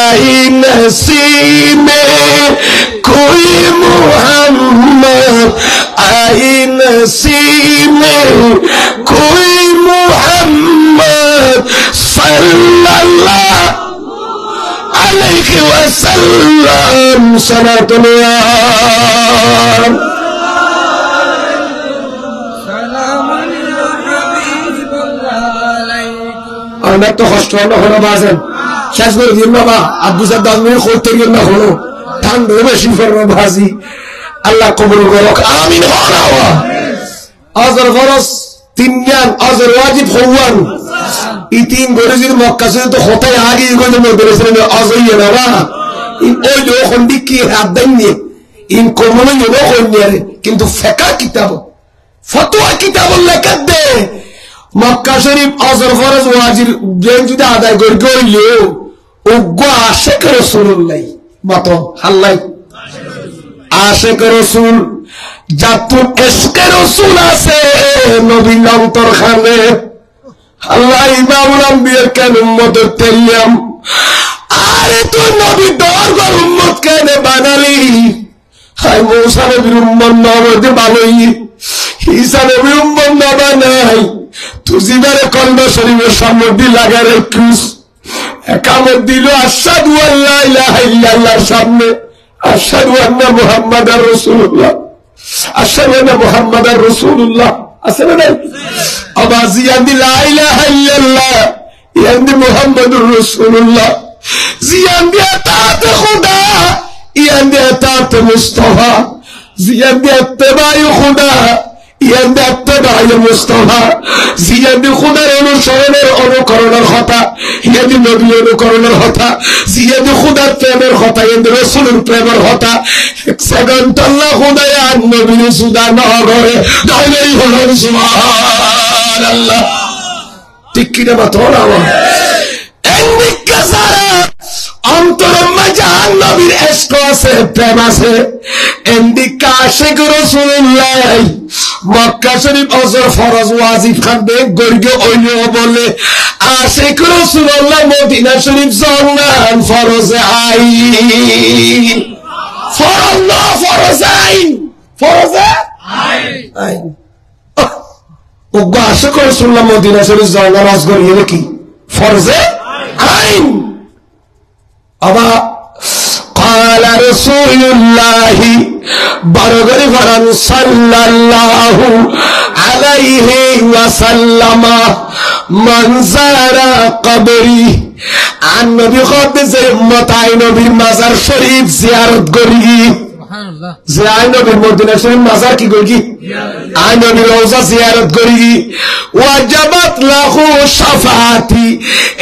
Speaker 1: আই নসিবে কোই মুহাম্মদ, আই নসিবে কোই মুহাম্মদ সাল্লাল্লাহু আলাইহি ওয়াসাল্লাম। সালাতুল্লাহ আমরা তো কষ্ট হলো হলো বাজেন শেষ করে দিন বাবা, আর 2-10 মিনিট করতে গেল না হলো, ঠান্ডা বেশি করবো ভাজি। আল্লাহ কবুল করুক, আমিন। হওয়া আজর ফরজ 3 জ্ঞান, আজর ওয়াজিব হওয়ান, এই 3 করে যদি মক্কা শুধু তো হতাই আগে এগুলো মধ্যে অজয় বাবা ওই যখন দিকে হাত দেননি ইন কমন কিন্তু ফেকা কিতাব ফতোয়া কিতাব লেখা দে মক্কা শরীফ আজর ফরজ ওয়াজিব যদি আদায় করে গইলে ওগ্য আশেক রাসূলুল্লাহ মত আল্লাহ আশেক রাসূল জাতুন ইশকে রাসূল আছে নবী অন্তর খানে। আল্লাহ ইমামুল আম্বিয়ার কেন উম্মত তেলিয়াম, আরে তুই নবী দরবার উম্মত কেন বানালি? হাই মূসা নবীর উম্মত না হতে বানাই, ঈসা নবীর উম্মত না বানাই, তুই জিবারে কলমা শরীফের সামনে লাগার ক্রুশ একামত দিল আশহাদু আল্লা ইলাহা ইল্লাল্লাহর সামনে, আশহাদু আন্না মুহাম্মাদার রাসূলুল্লাহ, আশহাদু আন্না মুহাম্মাদার রাসূলুল্লাহ আছে না? আবার জিয়াদি লা ইলাহা ইল্লাল্লাহ ইয়াদি মুহাম্মাদুর রাসূলুল্লাহ, জিয়াদি আতাত খুদা ইয়াদি আতাত মুস্তাফা, জিয়াদি ইত্তিবাই খুদা ইয়াদি ইত্তিবাই মুস্তাফা, জিয়াদি খুদার অনুসরণের অনুকরণের কথা ইয়াদি নবী অনুকরণের কথা, জিয়াদি খুদার প্রেমের কথা ইয়াদি রাসূলের প্রেমের কথা। এক সেকেন্ড আল্লাহ খুদায় আর নবী সুদা না করে দাইলেই হলো সুবহানাল্লাহ। ঠিক কি না তোরা অন্তর মাঝান নবীর ইশক আছে প্রেম আছে, এন্দিকা আশিক রাসূলুল্লাহ মক্কা শরীফ আজর ফরজ ওয়াজিব খাবে গর্গে ওইলো বলে আশিক রাসূলুল্লাহ মদিনা শরীফ জান্নাত ফরজ আইন, ফরজ না ফরজ আইন, ফরজ আইন। ওগো আশিক রাসূলুল্লাহ মদিনা শরীফ জান্নাত ওয়াজ করিয়ে কি ফরজ আইন। আবা قال رسول الله برغري فرن صلى الله عليه وسلم من زار قبري عن نبي خد زمت عين نبي مزار شريف زيارت করি, যে আই নবীর মদিনা শরীফ মাজার কি করি আই নবীর রওজা জিয়ারত করি, ওয়াজাবাত লাহু শাফাআতি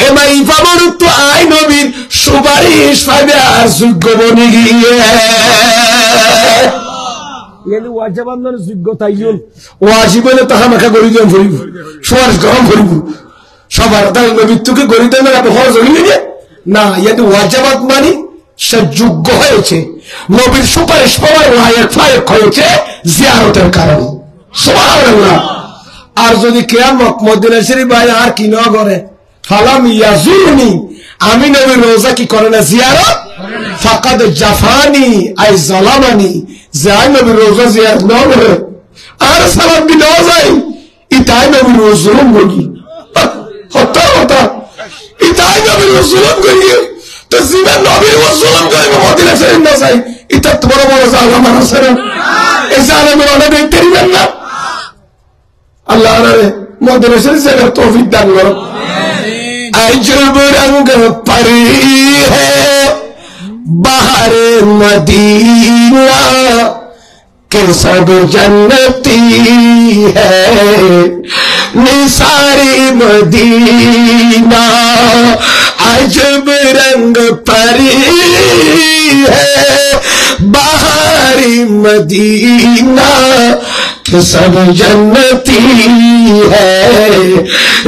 Speaker 1: এমাই ফামর তো আই নবীর সুপারিশ পাবে আর যোগ্য বনি গিয়ে এলি ওয়াজাবান্নের যোগ্যতা ইউন ওয়াজিবনে তাহা মাখা করি দেন ফরিব সুপারিশ গ্রহণ করিব সবার তাই নবী তোকে করি দেন না ফরজ হইলে না, ইয়াতে ওয়াজাবাত মানে সে যোগ্য হয়েছে নবীর সুপারিশ পাওয়ার লায়ক ফায়ক হয়েছে জিয়ারতের কারণে। সুবহানাল্লাহ। আর যদি কিয়ামত মদিনা শরীফ বাইরে আর কি না করে ফালাম ইয়াজুরনি আমি নবীর রওজা কি করে না জিয়ারত ফাকাদ জাফানি আই জালামানি, যাই নবীর রওজা জিয়ারত না করে আর সালাম দিলে যায় ইতাই নবীর রওজা করি হতা হতা ইতাই নবীর রওজা করি তো জীবন নবীর ওয়াসাল্লাম কইবে মদিনা শরীফ না যাই, এটা তো বড় বড় জালাম আছে না, এই জালামের ওটা দেখতে দিবেন না। আল্লাহ রে মদিনা শরীফ এর তৌফিক দান করো। আমিন। আই জব রঙ পরি হে बहारे मदीना के सब जन्नती है, निसारी मदीना अजब रंग परी है, बहारी मदीना के सब जन्नती है,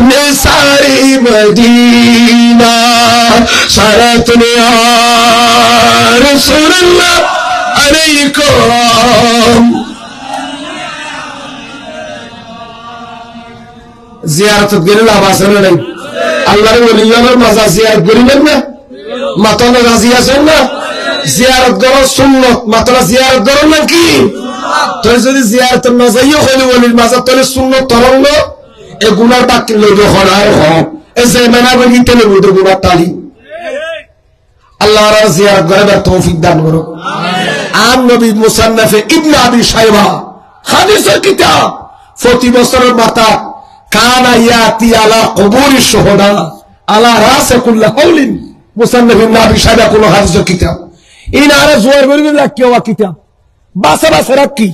Speaker 1: निसारी मदीना शरत ने रसूलुल्लाह अलैकुम জিয়ারত গেলে লাভ আছে না নাই? আল্লাহর ওলিয়ানের মাজার জিয়ারত করিবেন না? মাতানা রাজি আছেন না? জিয়ারত করা সুন্নত, মাতানা জিয়ারত করেন না কি? তুই যদি জিয়ারত না যাইও হইলে ওলির মাজার তাহলে সুন্নত তরঙ্গ এ গুনার বাকি লইবে হরায় হক এ যে মেনা বলি তেলে বুঝে গুনার তালি। আল্লাহ রা জিয়ারত করার তৌফিক দান করুন। আম নবী মুসান্নাফে ইবনে আবি শাইবা হাদিসের কিতাব প্রতি বছরের মাতা কানা ইয়াতি আলা কুবুরি শুহাদা আলা রাসে কুল্লি কওলিন মুসান্নাফ ইবনে আবি শাইবা কোন হাদিসের কিতাব ইনারে জোয়ার বলি রাখিও কিতাব বাসা বাসা রাখি।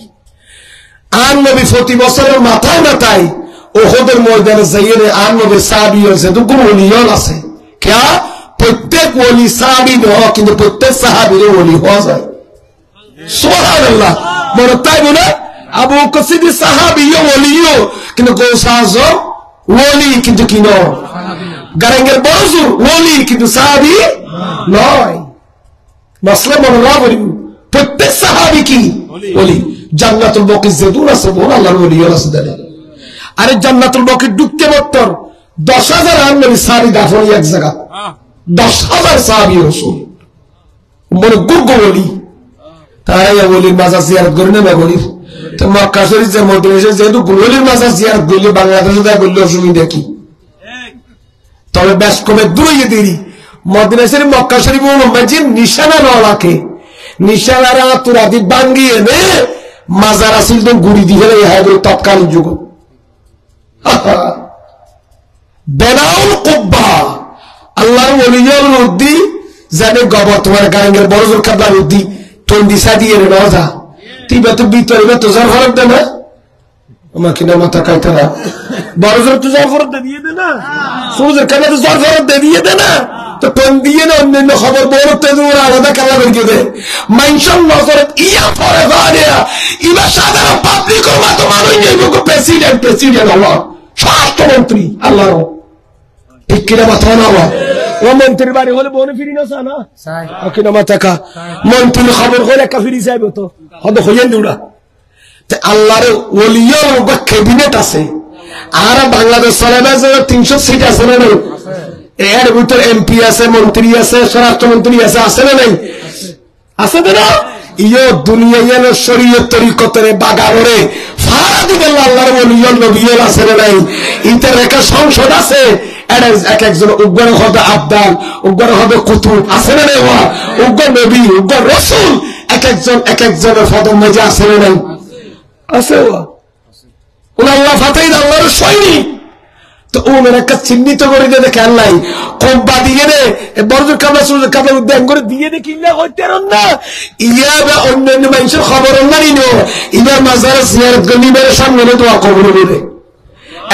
Speaker 1: আম নবী প্রতি বছরের মাথায় মাথায় উহুদের ময়দানে যাইয়ে আম নবী সাহাবী হয়েছে তো কোন ওলিয়ন আছে কিয়া প্রত্যেক ওলি সাহাবী নয় কিন্তু প্রত্যেক সাহাবীর ওলি হওয়া যায়। সুবহানাল্লাহ বড় তাই বলে আবু বকর সিদ্দিক সাহাবীও ওলিও কিন্তু গৌস আযম ওলি কিন্তু কি নয়, গারেঙ্গের বড়জুর ওলি কিন্তু সাহাবী নয়। মাসলা মনে রাখবেন প্রত্যেক সাহাবী কি ওলি। জান্নাতুল বাকি যেদুন আছে বল আল্লাহর ওলি আছে দেন। আরে জান্নাতুল বাকি ঢুকতে মাত্র 10,000 আনবি সাহাবী দাফন এক জায়গা 10,000 সাহাবী রাসূল মনে গুগো ওলি তাই ওলির মাজার জিয়ারত করে না বলির তো মক্কা শরীফ যে মধ্যে এসে যেহেতু ওলির মাজার জিয়ারত করলে বাংলাদেশে তাই বললে অসুবিধা কি? তবে বেশ কমে দূরে দেরি মদিনা শরীফ মক্কা শরীফ মসজিদ নিশানা না রাখে নিশানারা তুরাদি ভাঙ্গিয়ে নে মাজার আসিল তো গুড়ি দিয়ে হ্যাঁ তৎকালীন যুগ বেনাউল কুব্বা আল্লাহর ওলিয়ার উদ্দি যাবে গবর তোমার গাঙ্গের বড়জোর কাবলার উদ্দি টন্ডিসা দিয়ে নজা তিবা তো ভিতরে তো যার ফরক দে না আমাকে না মাথা কাইতে না বড়জোর তো যার ফরক দিয়ে দে না সূর্যের কানে তো যার ফরক দিয়ে দে না তো টন দিয়ে না অন্যান্য খবর বড় তেজুর আলাদা কালা বেরিয়ে দে মাইনশন নজরে ইয়া পরে ভাড়া ইবা সাধারণ পাবলিকের মতো মানুষ নেই প্রেসিডেন্ট আল্লাহ স্বরাষ্ট্রমন্ত্রী আল্লাহর ঠিক কিনা মাথা না ও মন্ত্রীর বাড়ি হলে বনে ফিরি না সানা ওকে না মাথাকা মন্ত্রী খবর হলে একা ফিরি যাইব তো হয়তো হইয়েন দুরা আল্লাহর ওলিয়র ক্যাবিনেট আছে আর বাংলাদেশ চলাবে 300 সিট আছে না নাই? এর ভিতর এমপি আছে, মন্ত্রী আছে, স্বরাষ্ট্রমন্ত্রী আছে, আছে না নাই? আছে তো না? ইয়ো দুনিয়া এলো শরীয়ত তরিকতের বাগারে ফারা দিবেন আল্লাহর ওলিয়র নবীর আছে না নাই? ইতে রেখা সংসদ আছে এক একজন উগ্র হবে আবদাল উগ্র হবে কুতুব আছে না নাই? উগ্র নবী উগ্র রসুল এক একজনের ফদম মজা আছে না নাই? আছে আল্লাহ ফাতেই আল্লাহর সৈনিক তো ওনার একটা চিহ্নিত করে দিয়ে দেখে আল্লাহ কব্বা দিয়ে দে বড়জোর কাবলা সুরজোর কাবলা উদ্যান করে দিয়ে দে কিনলে হইতে না ইয়া বা অন্যান্য মানুষের খবর না নিল ইবার মাজারে জিয়ারত করে নিবের সামনে দোয়া কবর করে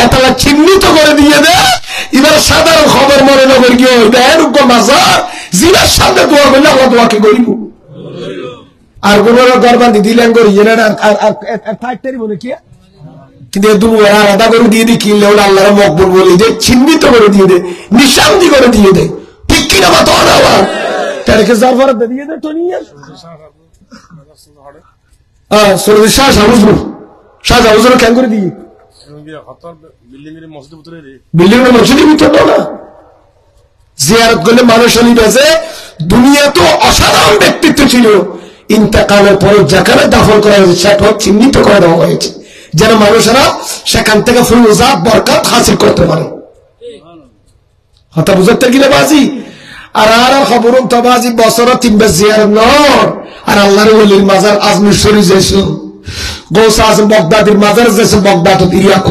Speaker 1: এতলা চিহ্নিত করে দিয়ে দে এবার সাধারণ খবর মনে না করি দেন মাজার জিনার সামনে দোয়া করলে আল্লাহ দোয়াকে করিব আর কোন গরবান্দি দিলেন করি আর ফাইটারি বলে কি কিন্তু আলাদা করে দিয়ে দিই কিনলে ওরা আল্লাহর মকবুল বলে যে চিহ্নিত করে দিয়ে দে নিশান্তি করে দিয়ে দে ঠিক কিনা মতো আবার তাদেরকে জাফর দিয়ে দে তো নিয়ে শাহ হুজুর কেন করে দিয়ে বিল্ডিং এর মসজিদের ভিতরে না জিয়ারত করলে মানুষ বেঁচে দুনিয়া তো অসাধারণ ব্যক্তিত্ব ছিল ইন্তেকালের পরে যেখানে দাফন করা হয়েছে সেটা চিহ্নিত করে দেওয়া হয়েছে যেন মানুষেরা সেখান থেকে ফুলজাত বরকত হাসিল করতে পারে। হতা বুঝতে গেলে বাজি আর আর খবর তো বাজি বছর 3 বার জিয়ারত নয় আর আল্লাহর ওলির মাজার আজমির শরীফ যেছে গৌস আজম বাগদাদির মাজার যেছে বাগদাদ ইরাক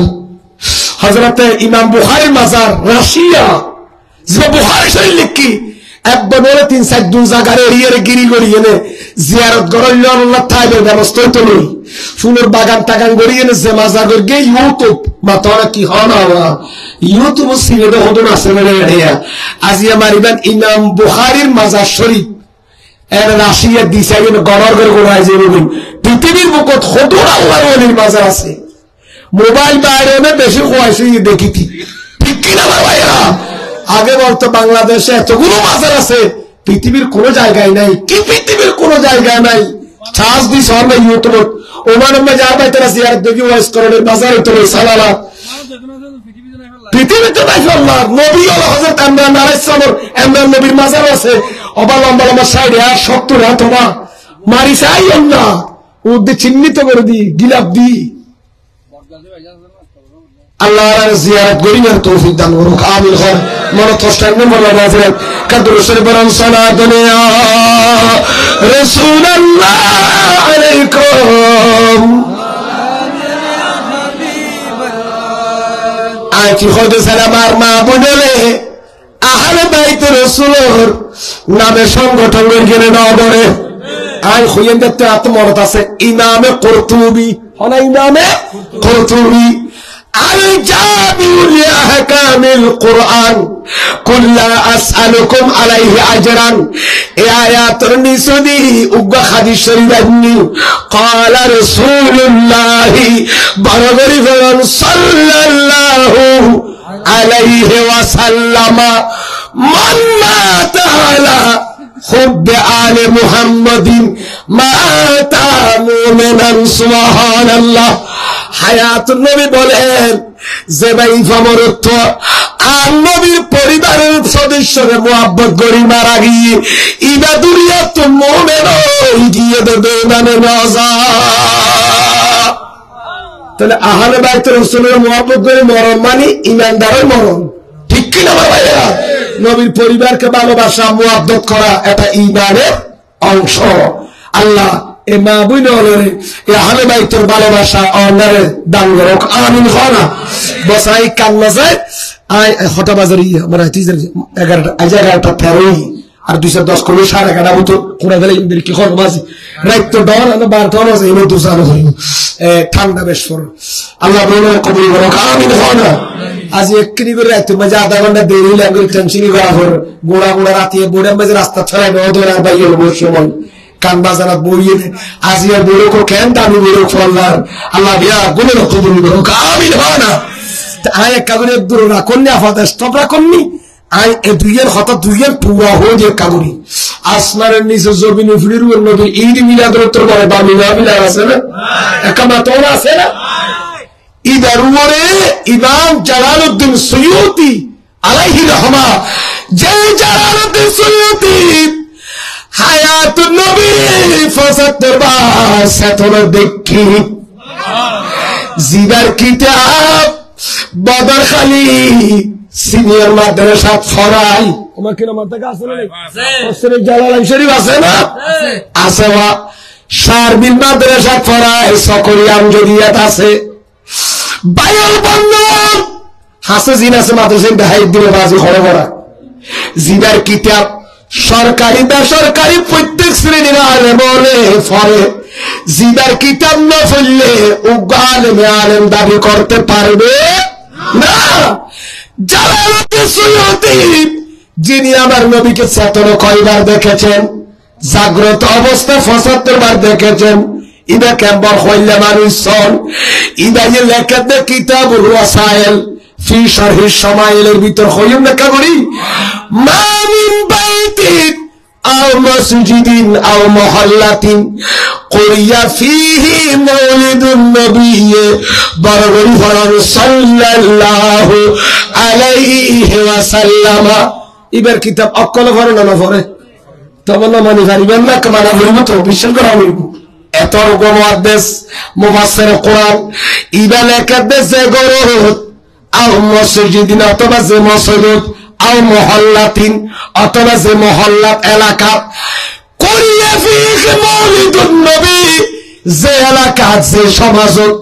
Speaker 1: হযরত ইমাম বুখারীর মাজার রাশিয়া যে বুখারী শরীফ লিখি একবার বলে 3-4 জায়গার এরিয়ে গিরি গড়িয়ে নে জিয়ারত গড়ল আল্লাহ থাইবের ব্যবস্থা তো নেই ফুলের বাগান টাগান গড়িয়ে নে যে মাজা গড়িয়ে ইউটিউব মাতারা কি হয় না ইউটিউব সিনেমা হতো না সেমেরিয়া আজিয়া মারিবান ইমাম বুখারীর মাজার শরীফ এর রাশিয়া দিছে গড়র করে গোড়ায় যে পৃথিবীর বুকত হতো আল্লাহর ওলির মাজার আছে মোবাইল বাইরে বেশি খোয়াইছি দেখিতি ঠিক কিনা আমার ভাইরা আগে বলতো বাংলাদেশে এতগুলো মাজার আছে পৃথিবীর কোন জায়গায় নাই কি পৃথিবীর কোন জায়গায় নাই চার্জ দিস হবে ইউটিউব ওমান মে যা পাই তারা জিয়ারত দেখি ওয়াইস করে বাজারে তো সালালা পৃথিবীতে নাই আল্লাহ নবী আল্লাহ হযরত ইমরান আলাইহিস সালাম ইমরান নবীর মাজার আছে অবা লম্বা লম্বা সাইডে আর 70 হাত ওমা মারি চাই আল্লাহ ওদের চিহ্নিত করে দি গিলাপ দি আল্লাহর জিয়ারত করিবার তৌফিক দান করুক আমিন হয় মন কষ্টের মনে নাজরে কাদর সরবরান সালাতুন ইয়া রাসূলুল্লাহ আলাইকুম আকি খোদে সালাম আর মাহবুবে আহলে বাইত রাসূলের নামে সংগঠন গেলে না ধরে আই খুইয়েন দেখতে আত্মমরত আছে ইমামে কুরতুবী হনা ইমামে কুরতুবী الجامع لأحكام القرآن قل لا أسألكم عليه أجرا آيات النسودي أبا خديش شريفني قال رسول الله برغري فلان صلى الله عليه وسلم من مات على حب آل محمد مات مؤمنا سبحان الله হায়াতুন নবী বলেন যে ভাই ফমরত আর নবীর পরিবারের সদস্যদের মুহাব্বত করি মারা গিয়ে ইবাদুরিয়াত মুমিন গিয়ে দেবে মানে নজা তাহলে আহলে বাইত রাসূলের মুহাব্বত করে মরণ মানে ঈমানদারের মরণ ঠিক কি না ভাইরা নবীর পরিবারকে ভালোবাসা মুহাব্বত করা এটা ঈমানের অংশ আল্লাহ এ মা বুইন হলরে এ আহলে বাইতের ভালোবাসা অনারে দান করুক আমিন হনা বসাই কান্না যায় আই হটা বাজারি আমরা 11টা আজ 11টা 13 আর 210 কোন 11:30 মতো কোনা গেলে ইন্দের কি খবর বাজি রাত তো ডর না 12টা আছে এমন দুসানো হইল ঠান্ডা বেশ পর আল্লাহ বলে কবুল করুক আমিন হনা আজ একটি করে রাত মজা আধা ঘন্টা দেরি লাগে টেনশনই করা হল গোড়া গোড়া রাতে বোড়ে মাঝে রাস্তা ছড়ায় নদর আর বাইরে বসে মন কান বাজারাত বইয়ে আজিয়া বড় কো কেন দামি বড় ফল্লার আল্লাহ বিয়া গুলো কবুল করুক আমিন হনা আয় কাগরে দূর না করনি আফাত স্টপ রাখনি আই এ দুইয়ের হঠাৎ দুইয়ের পুরা হয়ে যে কাগরি আসমানের নিচে জমিন ফিরির নবী ঈদ মিলাদ উত্তর করে বা মিলাদ আছে না একামা তোরা আছে না ঈদের উপরে ইমাম জালালউদ্দিন সুয়ুতি আলাইহি রহমা যে জালালউদ্দিন সুয়ুতি হায়াতুন নবী ৭৫ বার সেতর দেখি জিবার কিতাব বদরখালী সিনিয়র মাদ্রাসা ফরাই তোমার কিনা মাদ্রাসা আছে না আছে জালালাইন শরীফ আছে না আছে বা শারবিল মাদ্রাসা ফরাই সকরিয়াম জরিয়াত আছে বায়ল বন্দর হাসে জিন আছে মাদ্রাসা দেখাই দিলে বাজি খড় করা জিবার কিতাব সরকারি বেসরকারি প্রত্যেক শ্রেণীর আলেম বলে ফলে জিবার কিতাব না ফেললে উগালেমে আলেম দাবি করতে পারবে না জালালউদ্দিন সুয়ুতি যিনি আমার নবীকে চেতন কয়বার দেখেছেন জাগ্রত অবস্থা ৭৫ বার দেখেছেন ইদা কেমন হইলে মানুষ সন ইদা যে লেখাতে কিতাবুল ওয়াসাইল ফি শারহি শামাইলের ভিতর হইম লেখা করি মা মিন বাইতিন আও মসজিদিন আও মুহাল্লাতিন কুরিয়া ফিহি মাউলিদুন নবী বরগরি ফরান সাল্লাল্লাহু আলাইহি ওয়াসাল্লাম ইবার কিতাব অকল ভরে না ভরে তবে না মানি পারিবেন না কেমন হইব তো বিশ্বাস করা হইব এত রকম আদেশ মুফাসসির কোরআন ইবা লেখা দেশে গরত আও মসজিদিন অথবা যে মসজিদ আও মুহাল্লাতিন অথবা যে মহল্লাত এলাকা কুরিয়া ফিহি মাউলিদুন নবী যে এলাকা যে সমাজত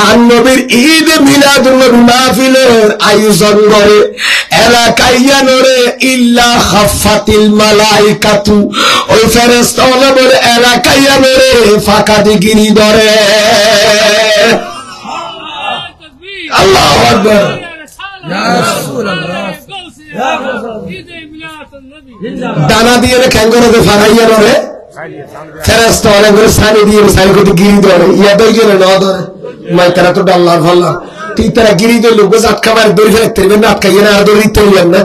Speaker 1: আর নবীর ঈদ মিলাদুন নবী মাহফিলের আয়োজন করে এলাকাইয়া নরে ইল্লা খাফাতিল মালাইকাতু, ওই ফেরেশতা বলে এলাকাইয়া নরে ফাঁকা দিগিরি ধরে। আল্লাহু আকবার। দানা দিয়ে খ্যাঙ্গরে ফারাইয়া নরে ফেরেশতা অনেক করে সানি দিয়ে সানি করতে গিরি ধরে। ইয়া দই গেলে ন ধরে মাই তারা তো আল্লাহর ভাল্লা তুই তারা গিরি ধরে লোক আটকা মারে দড়ি ফেলে তেরবেন না, আটকাইয়া না দড়ি দিতে না।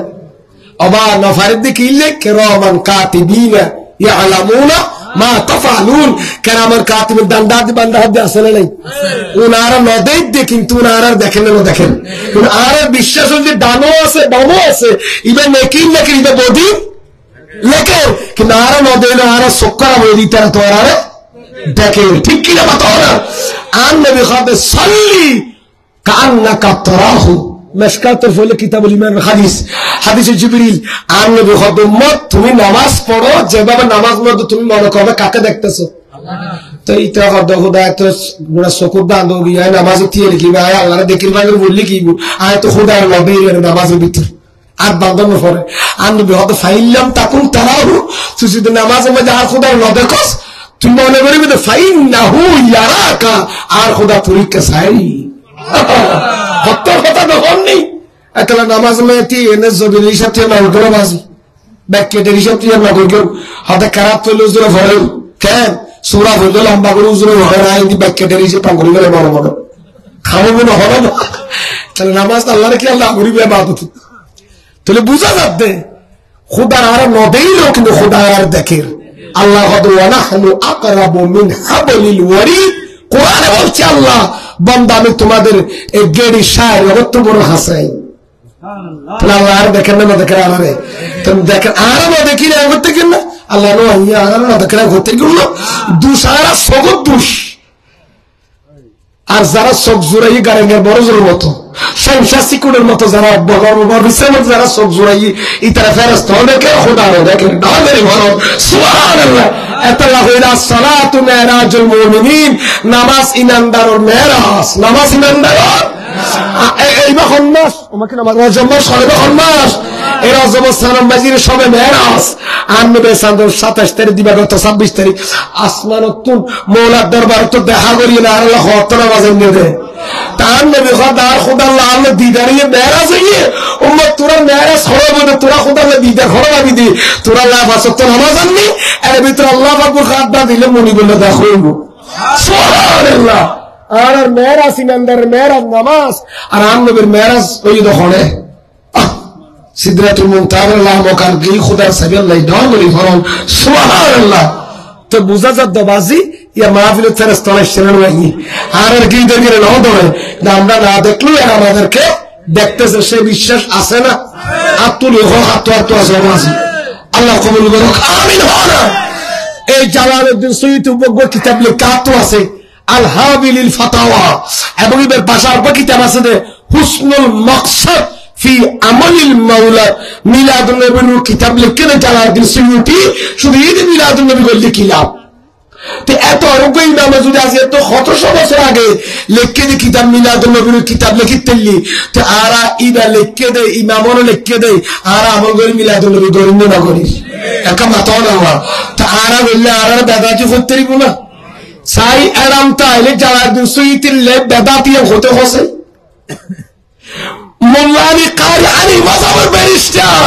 Speaker 1: অবা নফারের দিকে ইল্লে কিরামান কাতিবিনা ইয়ালামুনা মা তাফআলুন, কেরামান কাতিবের দান্দাত বান্দা হাতে আসলে নাই। উনারা নদেই দে কিন্তু উনারা দেখেন না, দেখেন উনারা বিশ্বাস হল যে দানো আছে বামও আছে, ইবে নেকিন নেকিন ইবে বদি লেখে, কিন্তু আরো নদেল আরো সক্করা বদি তারা তো আর দেখে। ঠিক কিনা বাতাও না। আন নবী খাবে সাল্লি কান্নাকা তারাহু, মেশকাতুল ফলে কিতাবুল ঈমান হাদিস, হাদিসে জিবরিল আন নবী খাবে উম্মত তুমি নামাজ পড়ো যেভাবে নামাজ মধ্যে তুমি মনে করবে কাকে দেখতেছো। তো ইটা কথা খোদা তো গুড়া চকুর দান দো গিয়া নামাজ দিয়ে লিখি ভাই আল্লাহ দেখির ভাই বললি কি আয় তো খোদার নবী নামাজের ভিতর আর বান্ধব পরে আর নবী হয়তো ফাইলাম তখন তারাহু, তুই যদি নামাজের মধ্যে আর খোদার ন দেখোস তুই মনে করবি তো ফাইন না হু ইয়ারাকা, আর খোদা পরীক্ষা চাই হত্যার কথা তখন নেই। একটা নামাজ মেয়েটি এনে জবির হিসাব থেকে না উঠে বাজি ব্যাকেটের হিসাব থেকে না কেউ হাতে খারাপ করলে উজরে ভরে কেন সুরা হইলে লম্বা করে উজরে ভরে না ব্যাকেটের হিসেবে পাঙ্গলি গেলে বড় বড় খাবো না হবে না। তাহলে নামাজ আল্লাহ কি আল্লাহ করিবে বাদত, তাহলে বুঝা যাবে খুদার আর নদেইল কিন্তু খুদার আর দেখে। আল্লাহ আকরাবু মিন হাবলিল ওয়ারিদ, কোরআনে বলছে আল্লাহ বান্দা আমি তোমাদের এই গেড়ি শায়ের অত বড় হাসাই। তাহলে আল্লাহ আর দেখেন না দেখেন আরে তুমি দেখেন আর না দেখি না করতে গেল না আল্লাহ ইয়া আর না দেখেন করতে গেল দুসারা সগত দুষ। আর যারা চোখ জোড়াই গাড়ির বড় জোর মতো সংসার সিকুরের মতো যারা যারা চোখ জোড়াই ই তারা ফেরস্ত দেখে খোদা দেখেন সুবহানাল্লাহ। এতলা হইলা সালাতু মেরাজুল মুমিনিন, নামাজ ইমানদারের মেরাজ, নামাজ ইমানদারের এইবা খন্নাস আমাকে নামাজ রজব মাস সবে খন্নাস এই রজব সালাম বাজির সবে মেরাজ আর নবে সান্দর 27 তারিখ দিবাগত 26 তারিখ আসমানতুন মওলার দরবার তো দেখা করি না আল্লাহ হতরা বাজান দে তার নবী খোদার খোদা আল্লাহ দিদারিয়ে মেরাজ হইয়ে উম্মত তোরা মেরাজ হবে না, তোরা খোদা আল্লাহ দিদার খরবা দিদি তোরা লাভ আছে তো নামাজ আননি এর ভিতর আল্লাহ পাকের খাদা দিলে মনি বলে দেখো সুবহানাল্লাহ। আর মেরাজ ইমানদার মেরাজ নামাজ আর নবীর মেরাজ ওই দখলে সিদরাতুল মুনতাহার আল্লাহ মকান কি খোদার সাবি আল্লাহ দাও বলি ফরম সুবহানাল্লাহ। তো বুঝা যাচ্ছে বাজি ইয়া মাহফিল ফেরেশতা আসছেন ওই আর কি দেখেন নাও ধরে না আমরা না দেখলে আমাদেরকে দেখতেছে সে বিশ্বাস আছে না আতুল হাত আছে বাজি আল্লাহ কবুল করুক আমিন। হয় এই জালালউদ্দিন সুয়ুতি উপজ্ঞ কিতাব লেখা তো আছে আল হাবিলিল ফাতাওয়া এবং এর ভাষার কিতাব আছে হুসনুল মাকসাদ ফি আমালিল মাওলা মিলাদুন নবীর কিতাব লিখে জালালউদ্দিন সুয়ুতি শুধু ঈদ মিলাদুন নবী বলে কিতাব। তো এত অরোগ্য ইমাম যদি আজ এত 700 বছর আগে লিখে দে কিতাব মিলাদুন নবীর কিতাব লিখিতেলি তো আরা ইদা লিখে দে ইমামও লিখে দে আর আমল করে মিলাদুন নবী গরিব না করিস একা মাতাও না তো আরা বললে আরা বেদাতি করতে দিব না সাই আরাম তাইলে জালালউদ্দিন সুয়ুতির লে বেদাতি হতে হসে মোল্লানি কারি আলী মাযহাবের ব্যারিস্টার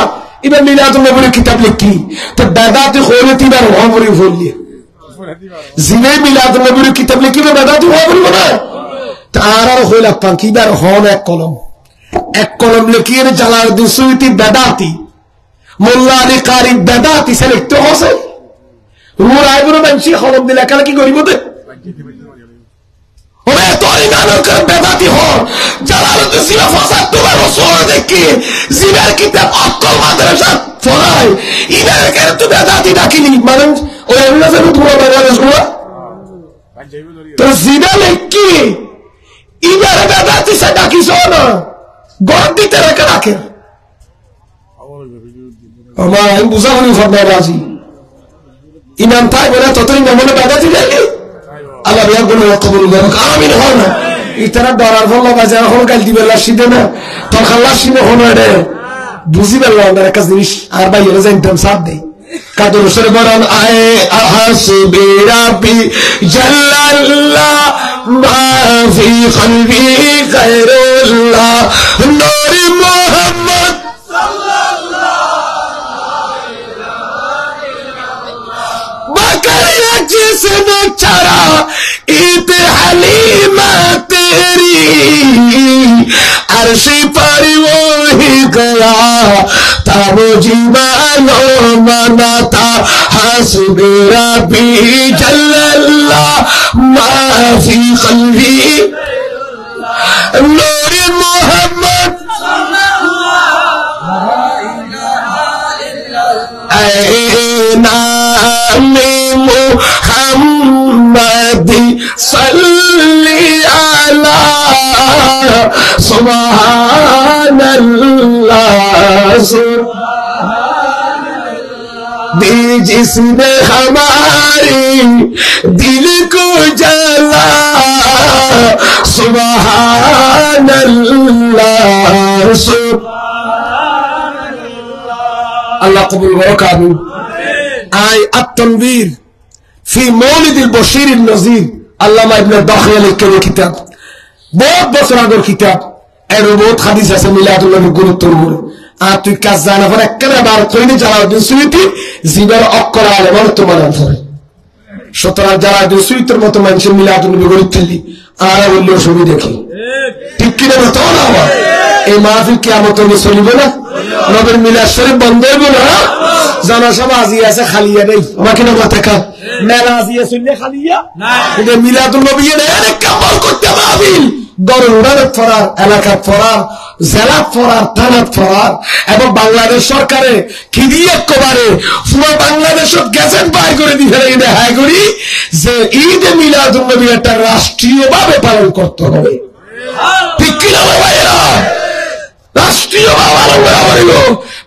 Speaker 1: ইবা মিলাদুন নবীর কিতাব লিখি তো বেদাতি হলে তিনার হবরি বললি জিনে মিলাদুন নবীর কিতাব লিখি বেদাতি হবরি না তো আর হইলা পাকিবার হন এক কলম লিখিয়ে জালালউদ্দিন সুয়ুতি বেদাতি মোল্লানি কারি বেদাতি সে লিখতে হসে রুর আইবুর বানছি কলম দিলে কালা কি করিব দে ওরে তোই গানর করে বেদাতি হ জালালউদ্দিন সিনা ফাসাদ তোমার রাসূল দেখি জিনার কিতাব অকল মাদ্রাসা পড়ায় ইনার কেন তো বেদাতি ডাকিনি মানে ওই এমনা যে তোমার বাংলাদেশ গুলো তো জিনা লেখি ইনার বেদাতি সে ডাকিছ না গড় দিতে রাখে আমার আমি বুঝাবনি ফরমায় রাজি ইমাম তাই বলে ততই মনে বেদাতি দেখি আল্লাহ বিয়া বলে কবুল করুক আমিন। হয় না ইতারা ডরার ফল বাজার এখন গাল দিবে লাসি দে না তোর খাল্লা সিনে হন রে বুঝি পারলাম আমাদের একটা জিনিস আর ভাইয়েরা জানতাম সাথ দেয় কাদর সরে বলেন আয়ে হাসবি রাব্বি জাল্লাল্লাহ মা ফি কলবি গায়রুল্লাহ নূর মুহাম্মদ সাল্লাল্লাহু বকরিয়া জিসনে চরা ঈদ हलीमा तेरी अर्शी पर वो ही गया था वो जीवानो मना था हस्बी रब्बी जल्लल्लाह मा फी क़ल्बी नूर मोहम्मद नामे मोहम्मद सल्ली अला सुब्हानल्लाह जिसने हमारे दिल को जला सुब्हानल्लाह अल्लाह कबूल करो आय अत-तनवीर फी मौलिदिल बशीरिन नज़ीर अल्लामा इब्ने दाखिया लिख के किताब बहुत बছর আগের কিতাব এর বহুত হাদিস আছে মিলাদুল নবীর গুরুত্বের উপরে আর তুই কাজ জানা পরে একবারে বার কইনি জালাউদ্দিন সুয়ুতি জিবার অক্ষর আলে বর্তমান ধরে সুতরাং জালাউদ্দিন সুয়ুতির মতো মানুষের মিলাদুল নবী গুরুত্বলি আর বললো ছবি দেখি ঠিক কি না তো না এই মাহফিল কিয়ামত হলে চলিবে না নবীর মিলাদ শরীফ বন্ধ হইবে না জনসভা আজি আছে খালিয়া নেই আমাকে না মাথাকা মেলা আজি আছে খালিয়া না এটা মিলাদুল নবী এর কামাল করতে মাহফিল দরুরাত ফরার এলাকা ফরার জেলা ফরার থানা ফরার এবং বাংলাদেশ সরকারে কি দিয়ে একবারে পুরো বাংলাদেশত গেজেট বাই করে দিয়ে এটা হাই করি যে ঈদ মিলাদুল নবী একটা রাষ্ট্রীয়ভাবে পালন করতে হবে ঠিক কি না ভাইরা রাষ্ট্রীয়ভাবে পালন করা হবে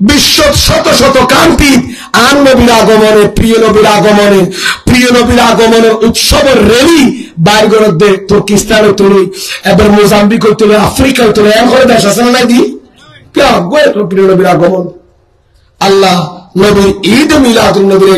Speaker 1: বিশ্ব শত শত কান্তিত আর নবীর আগমনে প্রিয় নবীর আগমনের উৎসবের রেলি বাইর করে দে তুর্কিস্তানে তুলি এবার মোজাম্বিক তুলে আফ্রিকায় তুলে এর করে দেশ আছে না দি প্রিয় নবীর আগমন আল্লাহ নবীর ঈদ মিলাদুন নবীর